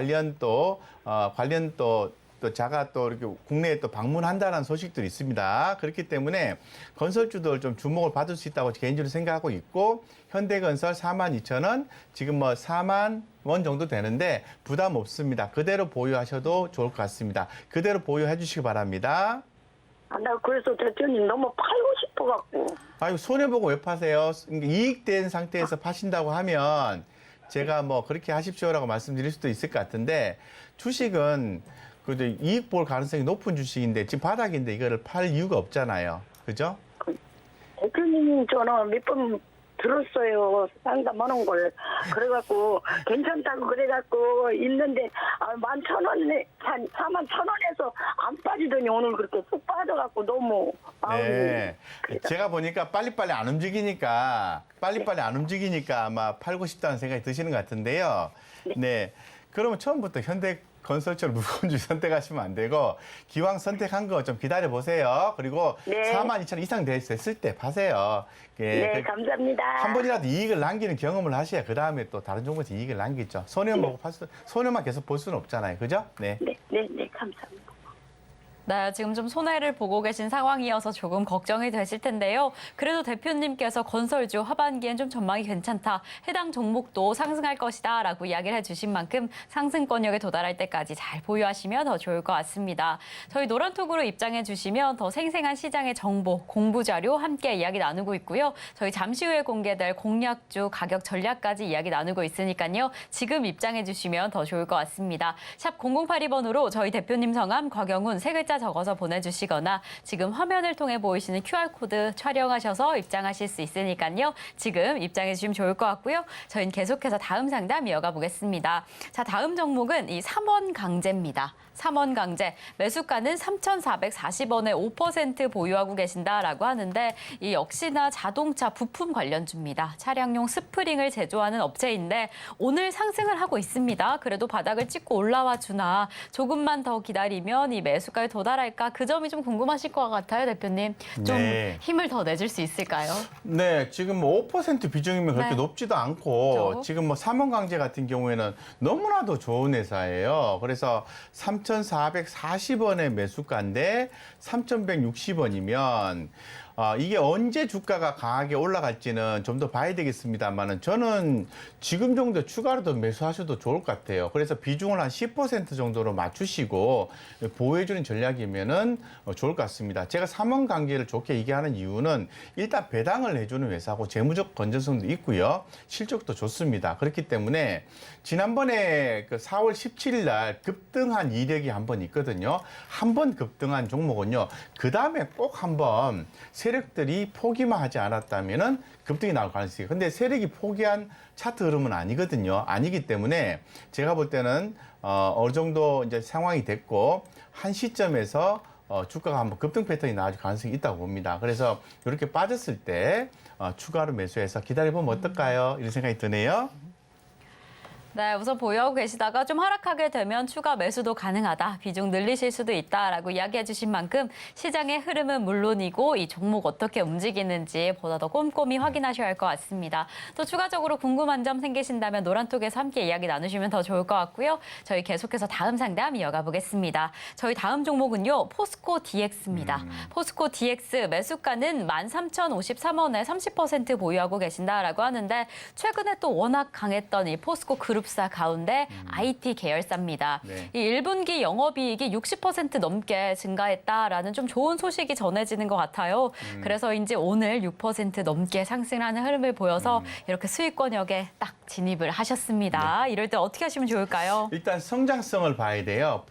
또 자가 또 이렇게 국내에 또 방문한다는 소식들이 있습니다. 그렇기 때문에 건설주들 좀 주목을 받을 수 있다고 개인적으로 생각하고 있고 현대건설 42,000원 지금 뭐 4만 원 정도 되는데 부담 없습니다. 그대로 보유하셔도 좋을 것 같습니다. 그대로 보유해 주시기 바랍니다. 나 그래서 대표님 너무 팔고 싶어갖고. 아유 손해보고 왜 파세요? 이익된 상태에서 파신다고 하면 제가 뭐 그렇게 하십시오라고 말씀드릴 수도 있을 것 같은데 주식은 그래도 이익 볼 가능성이 높은 주식인데 지금 바닥인데 이거를 팔 이유가 없잖아요. 그죠? 대표님이 저는 몇 번 들었어요. 상담하는 걸. 그래갖고 괜찮다고 그래갖고 있는데 11,000원에 41,000원에서 안 빠지더니 오늘 그렇게 쑥 빠져갖고 너무 마음이. 네. 제가 보니까 빨리빨리 안 움직이니까 아마 팔고 싶다는 생각이 드시는 것 같은데요. 네. 그러면 처음부터 현대건설처럼 무거운 주 선택하시면 안 되고 기왕 선택한 거 좀 기다려 보세요. 그리고 네. 42,000원 이상 됐을 때 파세요. 네, 감사합니다. 한 번이라도 이익을 남기는 경험을 하셔야 그 다음에 또 다른 종목에서 이익을 남기죠. 손해만 계속 볼 수는 없잖아요. 그죠? 네. 네, 감사합니다. 네, 지금 좀 손해를 보고 계신 상황이어서 조금 걱정이 되실 텐데요. 그래도 대표님께서 건설주 하반기엔 좀 전망이 괜찮다. 해당 종목도 상승할 것이다 라고 이야기를 해주신 만큼 상승권역에 도달할 때까지 잘 보유하시면 더 좋을 것 같습니다. 저희 노란톡으로 입장해 주시면 더 생생한 시장의 정보, 공부 자료 함께 이야기 나누고 있고요. 저희 잠시 후에 공개될 공략주, 가격 전략까지 이야기 나누고 있으니까요. 지금 입장해 주시면 더 좋을 것 같습니다. 샵 0082번으로 저희 대표님 성함, 곽영훈 세 글자 문자 적어서 보내주시거나 지금 화면을 통해 보이시는 QR코드 촬영하셔서 입장하실 수 있으니까요. 지금 입장해 주시면 좋을 것 같고요. 저희는 계속해서 다음 상담 이어가 보겠습니다. 자, 다음 종목은 이 삼원강제입니다. 삼원강제 매수가는 3,440원에 5% 보유하고 계신다라고 하는데 이 역시나 자동차 부품 관련주입니다. 차량용 스프링을 제조하는 업체인데 오늘 상승을 하고 있습니다. 그래도 바닥을 찍고 올라와 주나 조금만 더 기다리면 이 매수가에 도달할까 그 점이 좀 궁금하실 것 같아요, 대표님. 좀 네. 힘을 더 내줄 수 있을까요? 네, 지금 뭐 5% 비중이면 그렇게 네. 높지도 않고 그렇죠. 지금 뭐 삼원강제 같은 경우에는 너무나도 좋은 회사예요. 그래서 3,440원의 매수가인데 3,160원이면 이게 언제 주가가 강하게 올라갈지는 좀 더 봐야 되겠습니다만은 저는 지금 정도 추가로도 매수하셔도 좋을 것 같아요. 그래서 비중을 한 10% 정도로 맞추시고 보호해주는 전략이면은 좋을 것 같습니다. 제가 삼원강제를 좋게 얘기하는 이유는 일단 배당을 해주는 회사고 재무적 건전성도 있고요. 실적도 좋습니다. 그렇기 때문에 지난번에 그 4월 17일 날 급등한 이력이 한 번 있거든요. 한 번 급등한 종목은요. 그 다음에 꼭 한번 세력들이 포기만 하지 않았다면은 급등이 나올 가능성이 있어요. 근데 세력이 포기한 차트 흐름은 아니거든요. 아니기 때문에 제가 볼 때는 어느 정도 이제 상황이 됐고 한 시점에서 주가가 한번 급등 패턴이 나올 가능성이 있다고 봅니다. 그래서 이렇게 빠졌을 때 추가로 매수해서 기다려보면 어떨까요? 이런 생각이 드네요. 네, 우선 보유하고 계시다가 좀 하락하게 되면 추가 매수도 가능하다. 비중 늘리실 수도 있다라고 이야기해 주신 만큼 시장의 흐름은 물론이고 이 종목 어떻게 움직이는지 보다 더 꼼꼼히 확인하셔야 할 것 같습니다. 또 추가적으로 궁금한 점 생기신다면 노란톡에서 함께 이야기 나누시면 더 좋을 것 같고요. 저희 계속해서 다음 상담 이어가 보겠습니다. 저희 다음 종목은요. 포스코 DX입니다. 포스코 DX 매수가는 13,053원에 30% 보유하고 계신다라고 하는데 최근에 또 워낙 강했던 이 포스코 그룹 가운데 IT 계열사입니다. 네. 이 1분기 영업이익이 60% 넘게 증가했다라는 좀 좋은 소식이 전해지는 것 같아요. 그래서인지 오늘 6% 넘게 상승하는 흐름을 보여서 이렇게 수익권역에 딱 진입을 하셨습니다. 이럴 때 어떻게 하시면 좋을까요? 일단 성장성을 봐야 돼요.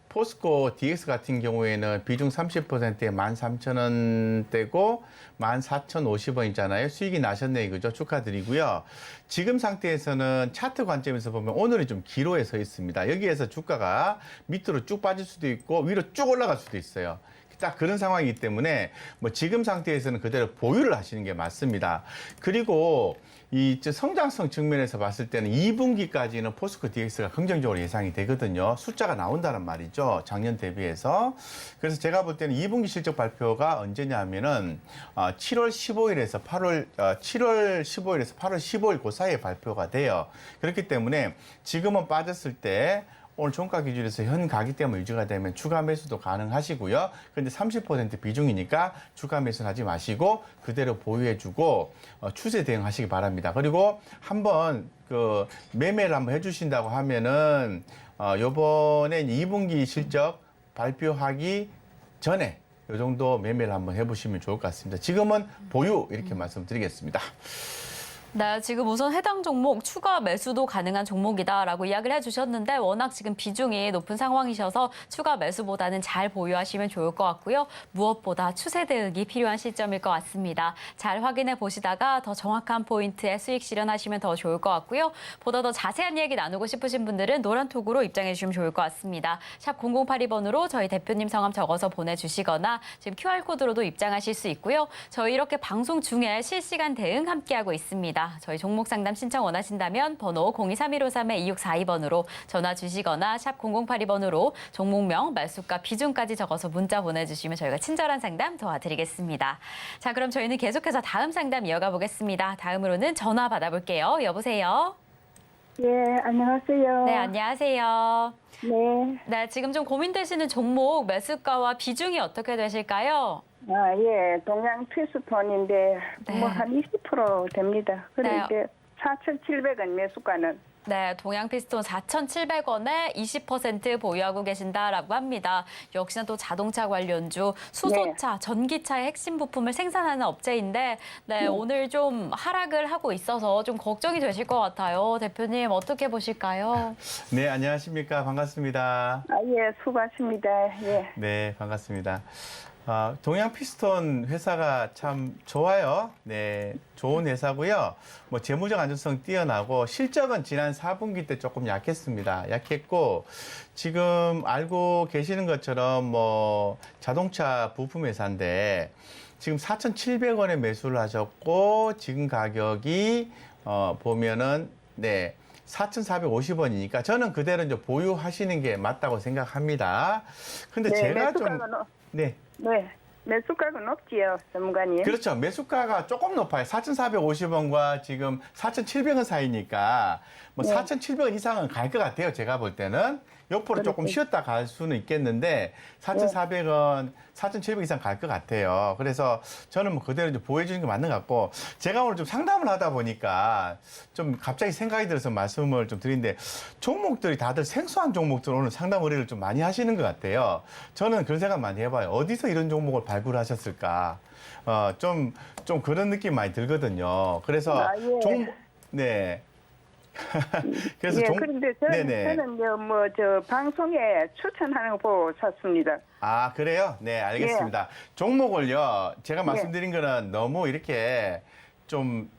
포스코 DX 같은 경우에는 비중 30%에 13,000원대고 14,050원이잖아요. 수익이 나셨네 이거죠. 축하드리고요. 지금 상태에서는 차트 관점에서 보면 오늘이 좀 기로에 서 있습니다. 여기에서 주가가 밑으로 쭉 빠질 수도 있고 위로 쭉 올라갈 수도 있어요. 딱 그런 상황이기 때문에 뭐 지금 상태에서는 그대로 보유를 하시는 게 맞습니다. 그리고 이 성장성 측면에서 봤을 때는 2분기까지는 포스코 DX가 긍정적으로 예상이 되거든요. 숫자가 나온다는 말이죠. 작년 대비해서. 그래서 제가 볼 때는 2분기 실적 발표가 언제냐면은 7월 15일에서 8월 15일 그 사이에 발표가 돼요. 그렇기 때문에 지금은 빠졌을 때 오늘 종가 기준에서 현 가격대만 유지가 되면 추가 매수도 가능하시고요. 그런데 30% 비중이니까 추가 매수는 하지 마시고 그대로 보유해주고 추세 대응하시기 바랍니다. 그리고 한번 그 매매를 한번 해주신다고 하면은 요번에 2분기 실적 발표하기 전에 요 정도 매매를 한번 해보시면 좋을 것 같습니다. 지금은 보유 이렇게 말씀드리겠습니다. 네, 지금 우선 해당 종목 추가 매수도 가능한 종목이다라고 이야기를 해주셨는데 워낙 지금 비중이 높은 상황이셔서 추가 매수보다는 잘 보유하시면 좋을 것 같고요. 무엇보다 추세 대응이 필요한 시점일 것 같습니다. 잘 확인해 보시다가 더 정확한 포인트에 수익 실현하시면 더 좋을 것 같고요. 보다 더 자세한 이야기 나누고 싶으신 분들은 노란톡으로 입장해 주시면 좋을 것 같습니다. 샵 0082번으로 저희 대표님 성함 적어서 보내주시거나 지금 QR코드로도 입장하실 수 있고요. 저희 이렇게 방송 중에 실시간 대응 함께하고 있습니다. 저희 종목 상담 신청 원하신다면 번호 023153-2642번으로 전화 주시거나 샵 0082번으로 종목명, 매수가, 비중까지 적어서 문자 보내주시면 저희가 친절한 상담 도와드리겠습니다. 자, 그럼 저희는 계속해서 다음 상담 이어가 보겠습니다. 다음으로는 전화 받아볼게요. 여보세요? 예, 안녕하세요. 네, 안녕하세요. 네. 네, 지금 좀 고민되시는 종목, 매수가와 비중이 어떻게 되실까요? 예, 동양 필수톤인데 네. 뭐 한 20% 됩니다. 네. 그런데 4,700원 매수가는 네, 동양피스톤 4,700원에 20% 보유하고 계신다라고 합니다. 역시나 또 자동차 관련주, 수소차, 전기차의 핵심 부품을 생산하는 업체인데 오늘 좀 하락을 하고 있어서 좀 걱정이 되실 것 같아요. 대표님 어떻게 보실까요? 네, 안녕하십니까. 반갑습니다. 예, 수고하십니다. 예. 네, 반갑습니다. 동양 피스톤 회사가 참 좋아요. 네, 좋은 회사고요. 뭐 재무적 안정성 뛰어나고 실적은 지난 4분기 때 조금 약했습니다. 약했고 지금 알고 계시는 것처럼 뭐 자동차 부품 회사인데 지금 4,700원에 매수를 하셨고 지금 가격이 보면은 네. 4,450원이니까 저는 그대로 이제 보유하시는 게 맞다고 생각합니다. 근데 네, 제가 매수가가 좀 높- 네. 네. 매수가가 높지요, 전문가님. 그렇죠. 매수가가 조금 높아요. 4,450원과 지금 4,700원 사이니까 뭐 네. 4,700원 이상은 갈 것 같아요. 제가 볼 때는. 옆으로 조금 그렇죠. 쉬었다 갈 수는 있겠는데 4,400원, 4,700원 이상 갈 것 같아요. 그래서 저는 뭐 그대로 이제 보여주는 게 맞는 것 같고 제가 오늘 좀 상담을 하다 보니까 좀 갑자기 생각이 들어서 말씀을 좀 드리는데 종목들이 다들 생소한 종목들 오늘 상담 의뢰를 좀 많이 하시는 것 같아요. 저는 그런 생각 많이 해봐요. 어디서 이런 종목을 발굴하셨을까? 좀 그런 느낌 많이 들거든요. 그래서 예. 네. 그래서 예, 그런데 네네. 저는 저 방송에 추천하는 거 보고 샀습니다. 아, 그래요? 네, 알겠습니다. 종목을요, 제가 말씀드린 거는 너무 이렇게 좀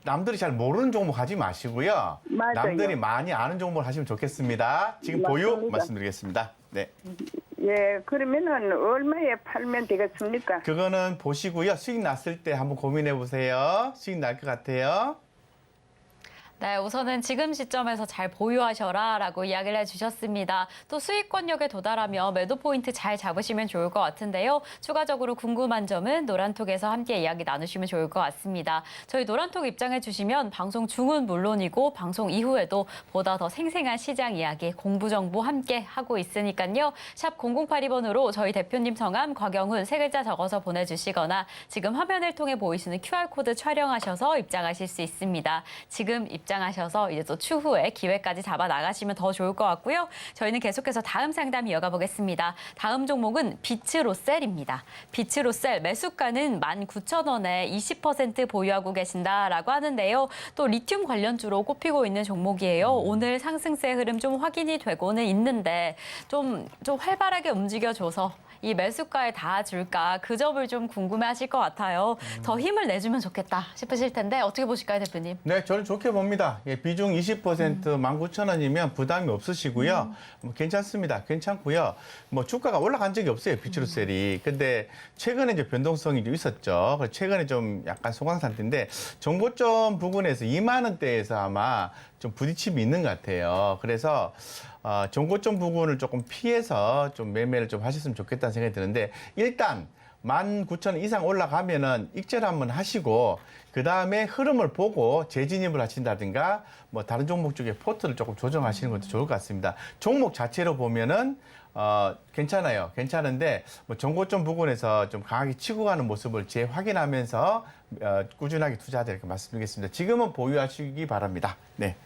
남들이 잘 모르는 종목 하지 마시고요. 맞아요. 남들이 많이 아는 종목을 하시면 좋겠습니다. 지금 보유 맞습니다. 말씀드리겠습니다. 네. 예, 그러면은 얼마에 팔면 되겠습니까? 그거는 보시고요. 수익 났을 때 한번 고민해 보세요. 수익 날 것 같아요. 네, 우선은 지금 시점에서 잘 보유하셔라라고 이야기를 해주셨습니다. 또 수익권역에 도달하면 매도 포인트 잘 잡으시면 좋을 것 같은데요. 추가적으로 궁금한 점은 노란톡에서 함께 이야기 나누시면 좋을 것 같습니다. 저희 노란톡 입장해 주시면 방송 중은 물론이고 방송 이후에도 보다 더 생생한 시장 이야기, 공부 정보 함께 하고 있으니까요. 샵 0082번으로 저희 대표님 성함 곽영훈 세 글자 적어서 보내주시거나 지금 화면을 통해 보이시는 QR코드 촬영하셔서 입장하실 수 있습니다. 지금 입장하셔서 이제 또 추후에 기회까지 잡아 나가시면 더 좋을 것 같고요. 저희는 계속해서 다음 상담 이어가 보겠습니다. 다음 종목은 비츠로셀입니다. 비츠로셀 매수가는 19,000원에 20% 보유하고 계신다라고 하는데요. 또 리튬 관련주로 꼽히고 있는 종목이에요. 오늘 상승세 흐름 좀 확인이 되고는 있는데 좀 활발하게 움직여줘서 이 매수가에 닿아줄까 그 점을 좀 궁금해하실 것 같아요. 더 힘을 내주면 좋겠다 싶으실 텐데 어떻게 보실까요, 대표님? 네, 저는 좋게 봅니다. 예, 비중 20% 19,000원이면 부담이 없으시고요. 뭐 괜찮습니다. 괜찮고요. 뭐 주가가 올라간 적이 없어요, 비츠루셀이. 근데 최근에 이제 변동성이 좀 있었죠. 그래서 최근에 좀 약간 소강 상태인데 정고점 부근에서 2만 원대에서 아마 좀 부딪힘이 있는 것 같아요. 그래서 정고점 부근을 조금 피해서 좀 매매를 좀 하셨으면 좋겠다는 생각이 드는데 일단 19,000원 이상 올라가면은 익절 한번 하시고 그 다음에 흐름을 보고 재진입을 하신다든가 뭐 다른 종목 중에 포트를 조금 조정하시는 것도 좋을 것 같습니다. 종목 자체로 보면은 괜찮아요. 괜찮은데 뭐 정고점 부근에서 좀 강하게 치고 가는 모습을 재확인하면서 꾸준하게 투자하자 이렇게 말씀드리겠습니다. 지금은 보유하시기 바랍니다. 네.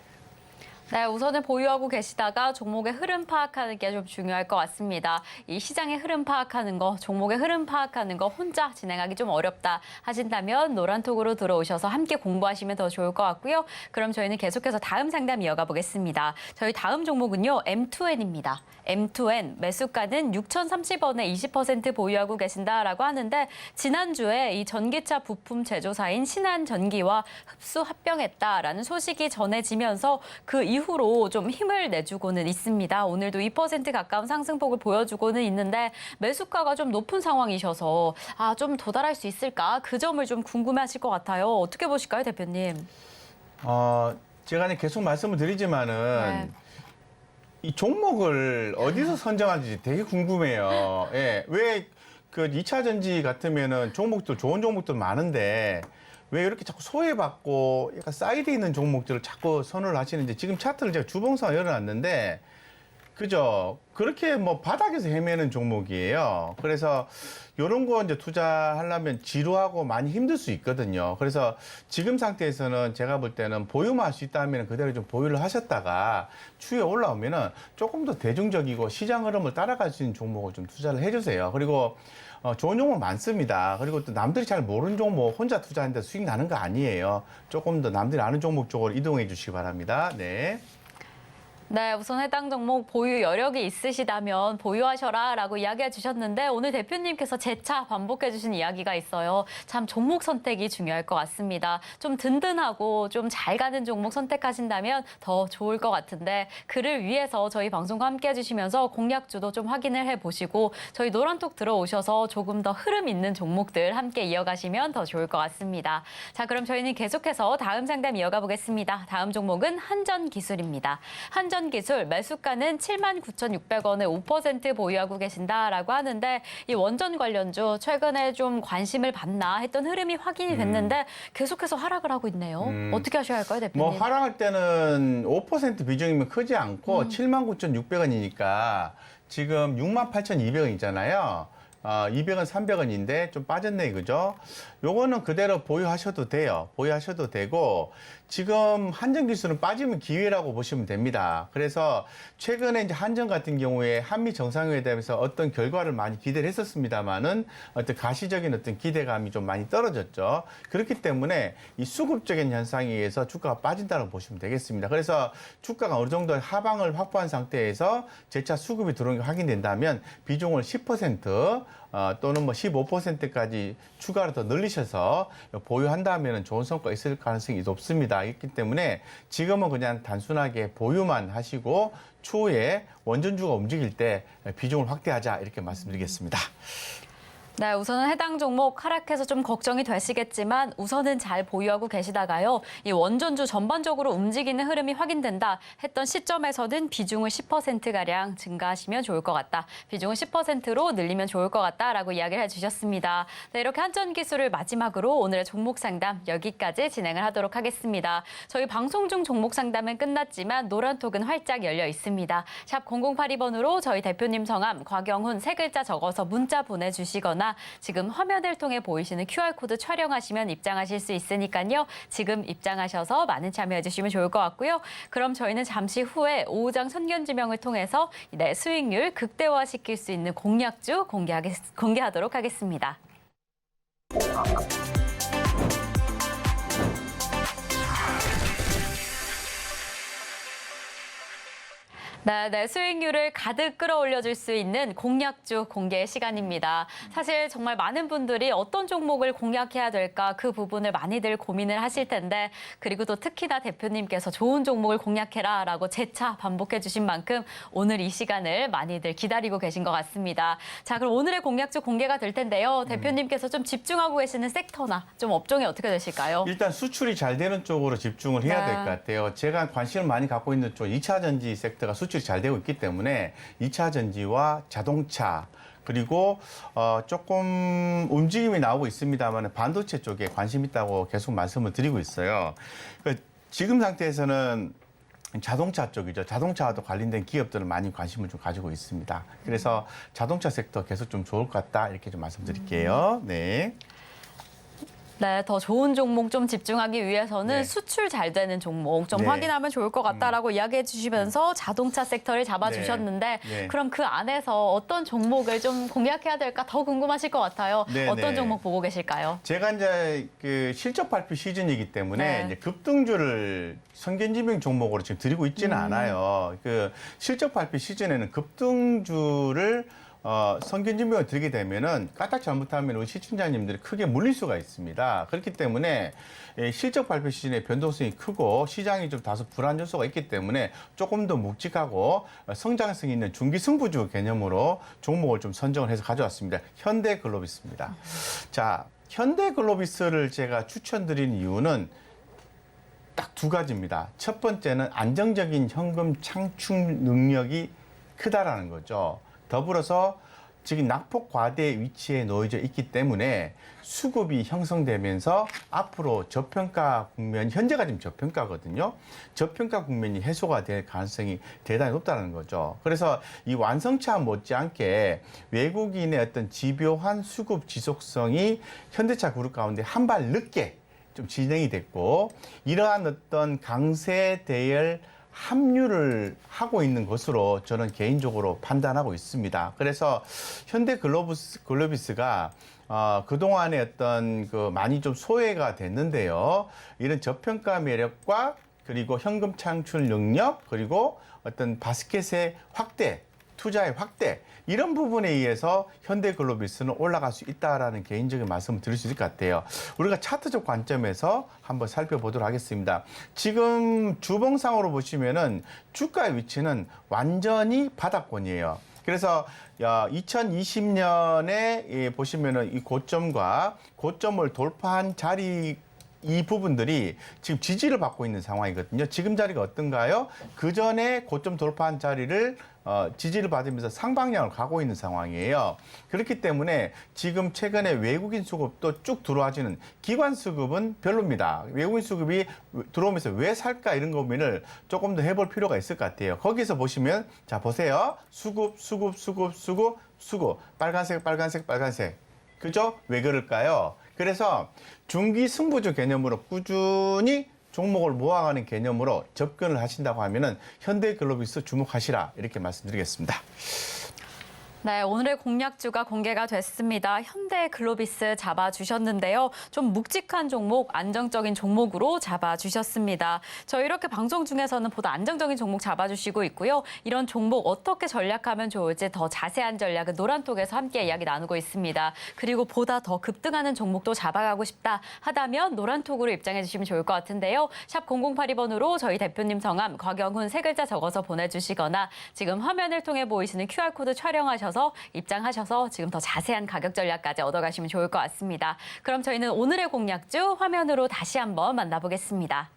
네, 우선은 보유하고 계시다가 종목의 흐름 파악하는 게 좀 중요할 것 같습니다. 이 시장의 흐름 파악하는 거, 종목의 흐름 파악하는 거 혼자 진행하기 좀 어렵다 하신다면 노란톡으로 들어오셔서 함께 공부하시면 더 좋을 것 같고요. 그럼 저희는 계속해서 다음 상담 이어가 보겠습니다. 저희 다음 종목은요, M2N입니다. M2N 매수가는 6,030원에 20% 보유하고 계신다라고 하는데 지난주에 이 전기차 부품 제조사인 신한전기와 흡수 합병했다라는 소식이 전해지면서 그 이후로 좀 힘을 내주고는 있습니다. 오늘도 2% 가까운 상승폭을 보여주고는 있는데 매수가가 좀 높은 상황이셔서 좀 도달할 수 있을까? 그 점을 좀 궁금해하실 것 같아요. 어떻게 보실까요, 대표님? 제가 계속 말씀을 드리지만은 이 종목을 어디서 선정하는지 되게 궁금해요. 예, 왜 그 2차 전지 같으면은 종목들 좋은 종목들 많은데 왜 이렇게 자꾸 소외받고 약간 사이드에 있는 종목들을 자꾸 선호를 하시는지 지금 차트를 제가 주봉상 열어놨는데 그죠. 그렇게 뭐 바닥에서 헤매는 종목이에요. 그래서 요런 거 이제 투자하려면 지루하고 많이 힘들 수 있거든요. 그래서 지금 상태에서는 제가 볼 때는 보유만 할 수 있다면 그대로 좀 보유를 하셨다가 추후에 올라오면은 조금 더 대중적이고 시장 흐름을 따라갈 수 있는 종목을 좀 투자를 해주세요. 그리고 좋은 종목 많습니다. 그리고 또 남들이 잘 모르는 종목 혼자 투자하는데 수익 나는 거 아니에요. 조금 더 남들이 아는 종목 쪽으로 이동해 주시기 바랍니다. 네. 네, 우선 해당 종목 보유 여력이 있으시다면 보유하셔라라고 이야기해 주셨는데 오늘 대표님께서 재차 반복해 주신 이야기가 있어요. 참 종목 선택이 중요할 것 같습니다. 좀 든든하고 좀 잘 가는 종목 선택하신다면 더 좋을 것 같은데 그를 위해서 저희 방송과 함께 해주시면서 공략주도 좀 확인을 해보시고 저희 노란톡 들어오셔서 조금 더 흐름 있는 종목들 함께 이어가시면 더 좋을 것 같습니다. 자, 그럼 저희는 계속해서 다음 상담 이어가 보겠습니다. 다음 종목은 한전기술입니다. 한전기술 매수가는 79,600원에 5% 보유하고 계신다라고 하는데 이 원전 관련주 최근에 좀 관심을 받나 했던 흐름이 확인이 됐는데 계속해서 하락을 하고 있네요. 어떻게 하셔야 할까요, 대표님? 뭐 하락할 때는 5% 비중이면 크지 않고 79,600원이니까 지금 68,200원이잖아요. 200원, 300원인데 좀 빠졌네, 그죠? 요거는 그대로 보유하셔도 돼요. 보유하셔도 되고, 지금 한전기술은 빠지면 기회라고 보시면 됩니다. 그래서 최근에 이제 한전 같은 경우에 한미 정상회담에서 어떤 결과를 많이 기대를 했었습니다만은 어떤 가시적인 어떤 기대감이 좀 많이 떨어졌죠. 그렇기 때문에 이 수급적인 현상에 의해서 주가가 빠진다고 보시면 되겠습니다. 그래서 주가가 어느 정도 하방을 확보한 상태에서 재차 수급이 들어오는 게 확인된다면 비중을 10% 또는 뭐 15%까지 추가로 더 늘리셔서 보유한다면 좋은 성과가 있을 가능성이 높습니다. 있기 때문에 지금은 그냥 단순하게 보유만 하시고 추후에 원전주가 움직일 때 비중을 확대하자 이렇게 말씀드리겠습니다. 네, 우선은 해당 종목 하락해서 좀 걱정이 되시겠지만 우선은 잘 보유하고 계시다가요. 이 원전주 전반적으로 움직이는 흐름이 확인된다 했던 시점에서는 비중을 10%가량 증가하시면 좋을 것 같다. 비중을 10%로 늘리면 좋을 것 같다라고 이야기를 해주셨습니다. 네, 이렇게 한전기술을 마지막으로 오늘의 종목 상담 여기까지 진행을 하도록 하겠습니다. 저희 방송 중 종목 상담은 끝났지만 노란톡은 활짝 열려 있습니다. 샵 0082번으로 저희 대표님 성함 곽영훈 세 글자 적어서 문자 보내주시거나 지금 화면을 통해 보이시는 QR코드 촬영하시면 입장하실 수 있으니까요. 지금 입장하셔서 많은 참여해 주시면 좋을 것 같고요. 그럼 저희는 잠시 후에 오후장 선견지명을 통해서 내 수익률 극대화시킬 수 있는 공략주 공개하도록 하겠습니다. 네, 수익률을 가득 끌어올려줄 수 있는 공략주 공개 시간입니다. 사실 정말 많은 분들이 어떤 종목을 공략해야 될까 그 부분을 많이들 고민을 하실 텐데 그리고 또 특히나 대표님께서 좋은 종목을 공략해라라고 재차 반복해 주신 만큼 오늘 이 시간을 많이들 기다리고 계신 것 같습니다. 자, 그럼 오늘의 공략주 공개가 될 텐데요. 대표님께서 좀 집중하고 계시는 섹터나 좀 업종이 어떻게 되실까요? 일단 수출이 잘 되는 쪽으로 집중을 해야 네. 될 것 같아요. 제가 관심을 많이 갖고 있는 쪽 2차 전지 섹터가 수출이 잘 되고 있기 때문에 2차 전지와 자동차 그리고 조금 움직임이 나오고 있습니다만 반도체 쪽에 관심 있다고 계속 말씀을 드리고 있어요. 지금 상태에서는 자동차 쪽이죠. 자동차와도 관련된 기업들은 많이 관심을 좀 가지고 있습니다. 그래서 자동차 섹터 계속 좀 좋을 것 같다 이렇게 좀 말씀드릴게요. 네. 네, 더 좋은 종목 좀 집중하기 위해서는 네. 수출 잘 되는 종목 좀 네. 확인하면 좋을 것 같다라고 이야기해 주시면서 자동차 섹터를 잡아주셨는데 네. 그럼 그 안에서 어떤 종목을 좀 공략해야 될까 더 궁금하실 것 같아요. 네, 어떤 네. 종목 보고 계실까요? 제가 이제 그 실적 발표 시즌이기 때문에 네. 이제 급등주를 선견지명 종목으로 지금 드리고 있지는 않아요. 그 실적 발표 시즌에는 급등주를 선견지명을 들게 되면은 까딱 잘못하면 우리 시청자님들이 크게 물릴 수가 있습니다. 그렇기 때문에 실적 발표 시즌에 변동성이 크고 시장이 좀 다소 불안 요소가 있기 때문에 조금 더 묵직하고 성장성 있는 중기 승부주 개념으로 종목을 좀 선정을 해서 가져왔습니다. 현대글로비스입니다. 자, 현대글로비스를 제가 추천드린 이유는 딱 두 가지입니다. 첫 번째는 안정적인 현금 창출 능력이 크다라는 거죠. 더불어서 지금 낙폭 과대 위치에 놓여져 있기 때문에 수급이 형성되면서 앞으로 저평가 국면, 현재가 지금 저평가거든요. 저평가 국면이 해소가 될 가능성이 대단히 높다는 거죠. 그래서 이 완성차 못지않게 외국인의 어떤 집요한 수급 지속성이 현대차 그룹 가운데 한 발 늦게 좀 진행이 됐고, 이러한 어떤 강세 대열 합류를 하고 있는 것으로 저는 개인적으로 판단하고 있습니다. 그래서 현대 글로비스가 그동안의 어떤 많이 좀 소외가 됐는데요. 이런 저평가 매력과 그리고 현금 창출 능력, 그리고 어떤 바스켓의 확대, 투자의 확대, 이런 부분에 의해서 현대글로비스는 올라갈 수 있다라는 개인적인 말씀을 드릴 수 있을 것 같아요. 우리가 차트적 관점에서 한번 살펴보도록 하겠습니다. 지금 주봉상으로 보시면은 주가의 위치는 완전히 바닥권이에요. 그래서 2020년에 보시면은 이 고점과 고점을 돌파한 자리, 이 부분들이 지금 지지를 받고 있는 상황이거든요. 지금 자리가 어떤가요? 그 전에 고점 돌파한 자리를 지지를 받으면서 상방향을 가고 있는 상황이에요. 그렇기 때문에 지금 최근에 외국인 수급도 쭉 들어와지는, 기관 수급은 별로입니다. 외국인 수급이 들어오면서 왜 살까, 이런 고민을 조금 더 해볼 필요가 있을 것 같아요. 거기서 보시면, 자, 보세요. 수급. 빨간색. 그죠? 왜 그럴까요? 그래서 중기 승부주 개념으로 꾸준히 종목을 모아가는 개념으로 접근을 하신다고 하면은 현대글로비스 주목하시라, 이렇게 말씀드리겠습니다. 네, 오늘의 공략주가 공개가 됐습니다. 현대글로비스 잡아주셨는데요. 좀 묵직한 종목, 안정적인 종목으로 잡아주셨습니다. 저희 이렇게 방송 중에서는 보다 안정적인 종목 잡아주시고 있고요. 이런 종목 어떻게 전략하면 좋을지 더 자세한 전략은 노란톡에서 함께 이야기 나누고 있습니다. 그리고 보다 더 급등하는 종목도 잡아가고 싶다 하다면 노란톡으로 입장해 주시면 좋을 것 같은데요. 샵 0082번으로 저희 대표님 성함, 곽영훈 3글자 적어서 보내주시거나 지금 화면을 통해 보이시는 QR코드 촬영하셔서 입장하셔서 지금 더 자세한 가격 전략까지 얻어가시면 좋을 것 같습니다. 그럼 저희는 오늘의 공략주 화면으로 다시 한번 만나보겠습니다.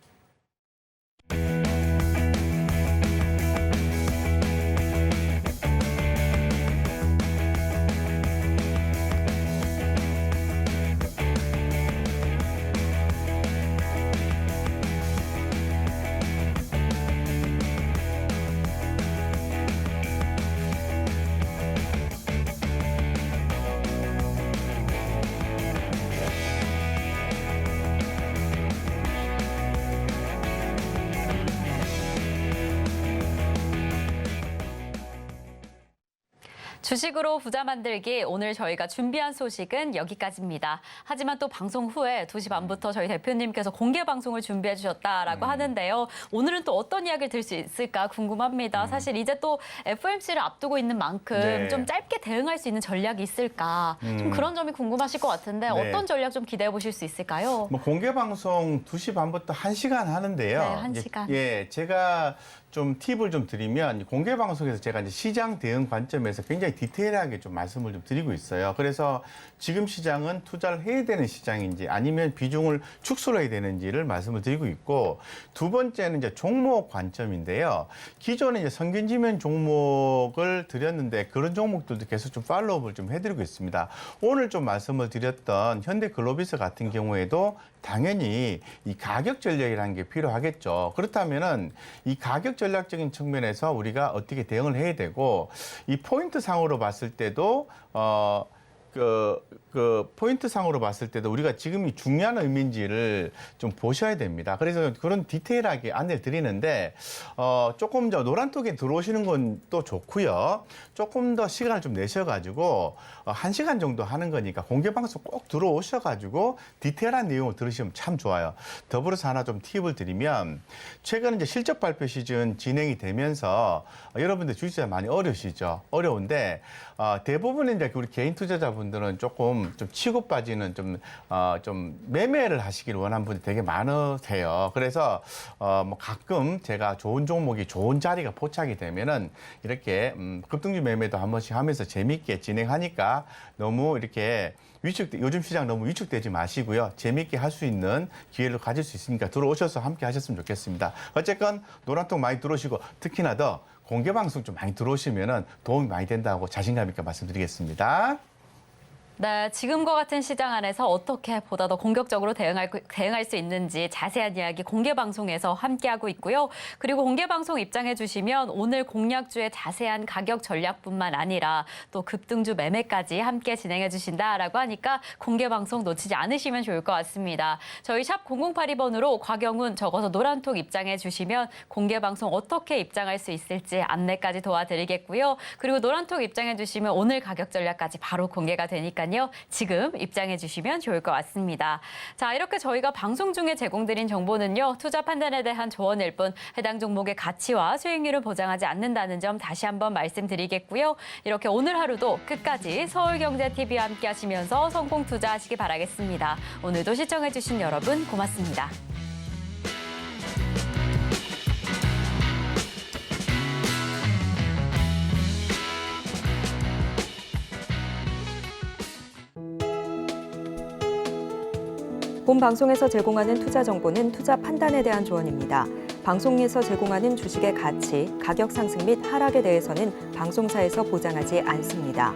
주식으로 부자 만들기, 오늘 저희가 준비한 소식은 여기까지입니다. 하지만 또 방송 후에 2시 반부터 저희 대표님께서 공개 방송을 준비해 주셨다라고 하는데요. 오늘은 또 어떤 이야기를 들을 수 있을까 궁금합니다. 사실 이제 또 FOMC를 앞두고 있는 만큼 네. 좀 짧게 대응할 수 있는 전략이 있을까, 좀 그런 점이 궁금하실 것 같은데 네. 어떤 전략 좀 기대해 보실 수 있을까요? 뭐 공개 방송 2시 반부터 1시간 하는데요. 네, 1시간. 예, 제가 좀 팁을 좀 드리면, 공개 방송에서 제가 이제 시장 대응 관점에서 굉장히 디테일하게 좀 말씀을 좀 드리고 있어요. 그래서 지금 시장은 투자를 해야 되는 시장인지 아니면 비중을 축소를 해야 되는지를 말씀을 드리고 있고, 두 번째는 이제 종목 관점인데요. 기존에 이제 성균지면 종목을 드렸는데 그런 종목들도 계속 좀 팔로우업을 좀 해드리고 있습니다. 오늘 좀 말씀을 드렸던 현대글로비스 같은 경우에도 당연히 이 가격 전략이라는 게 필요하겠죠. 그렇다면은 이 가격 전략적인 측면에서 우리가 어떻게 대응을 해야 되고, 이 포인트 상으로 봤을 때도 포인트 상으로 봤을 때도 우리가 지금이 중요한 의미인지를 좀 보셔야 됩니다. 그래서 그런 디테일하게 안내를 드리는데, 조금 더 노란톡에 들어오시는 건 또 좋고요. 조금 더 시간을 좀 내셔가지고 1시간 정도 하는 거니까 공개 방송 꼭 들어오셔가지고 디테일한 내용을 들으시면 참 좋아요. 더불어서 하나 좀 팁을 드리면, 최근 이제 실적 발표 시즌 진행이 되면서 여러분들 주식투자 많이 어려우시죠. 어려운데 대부분은 이제 우리 개인 투자자분 시청자분들은 조금 좀 치고 빠지는 좀 매매를 하시길 원하는 분이 되게 많으세요. 그래서 뭐 가끔 제가 좋은 종목이 좋은 자리가 포착이 되면은 이렇게 급등주 매매도 한 번씩 하면서 재밌게 진행하니까 너무 이렇게 요즘 시장 너무 위축되지 마시고요. 재밌게 할 수 있는 기회를 가질 수 있으니까 들어오셔서 함께 하셨으면 좋겠습니다. 어쨌건 노란통 많이 들어오시고 특히나 더 공개 방송 좀 많이 들어오시면은 도움이 많이 된다고 자신감 있게 말씀드리겠습니다. 네, 지금과 같은 시장 안에서 어떻게 보다 더 공격적으로 대응할 수 있는지 자세한 이야기 공개 방송에서 함께하고 있고요. 그리고 공개 방송 입장해 주시면 오늘 공략주의 자세한 가격 전략뿐만 아니라 또 급등주 매매까지 함께 진행해 주신다라고 하니까 공개 방송 놓치지 않으시면 좋을 것 같습니다. 저희 샵 0082번으로 곽영훈 적어서 노란톡 입장해 주시면 공개 방송 어떻게 입장할 수 있을지 안내까지 도와드리겠고요. 그리고 노란톡 입장해 주시면 오늘 가격 전략까지 바로 공개가 되니까요. 지금 입장해 주시면 좋을 것 같습니다. 자, 이렇게 저희가 방송 중에 제공드린 정보는요. 투자 판단에 대한 조언일 뿐 해당 종목의 가치와 수익률을 보장하지 않는다는 점 다시 한번 말씀드리겠고요. 이렇게 오늘 하루도 끝까지 서울경제TV와 함께 하시면서 성공 투자하시기 바라겠습니다. 오늘도 시청해 주신 여러분 고맙습니다. 본 방송에서 제공하는 투자 정보는 투자 판단에 대한 조언입니다. 방송에서 제공하는 주식의 가치, 가격 상승 및 하락에 대해서는 방송사에서 보장하지 않습니다.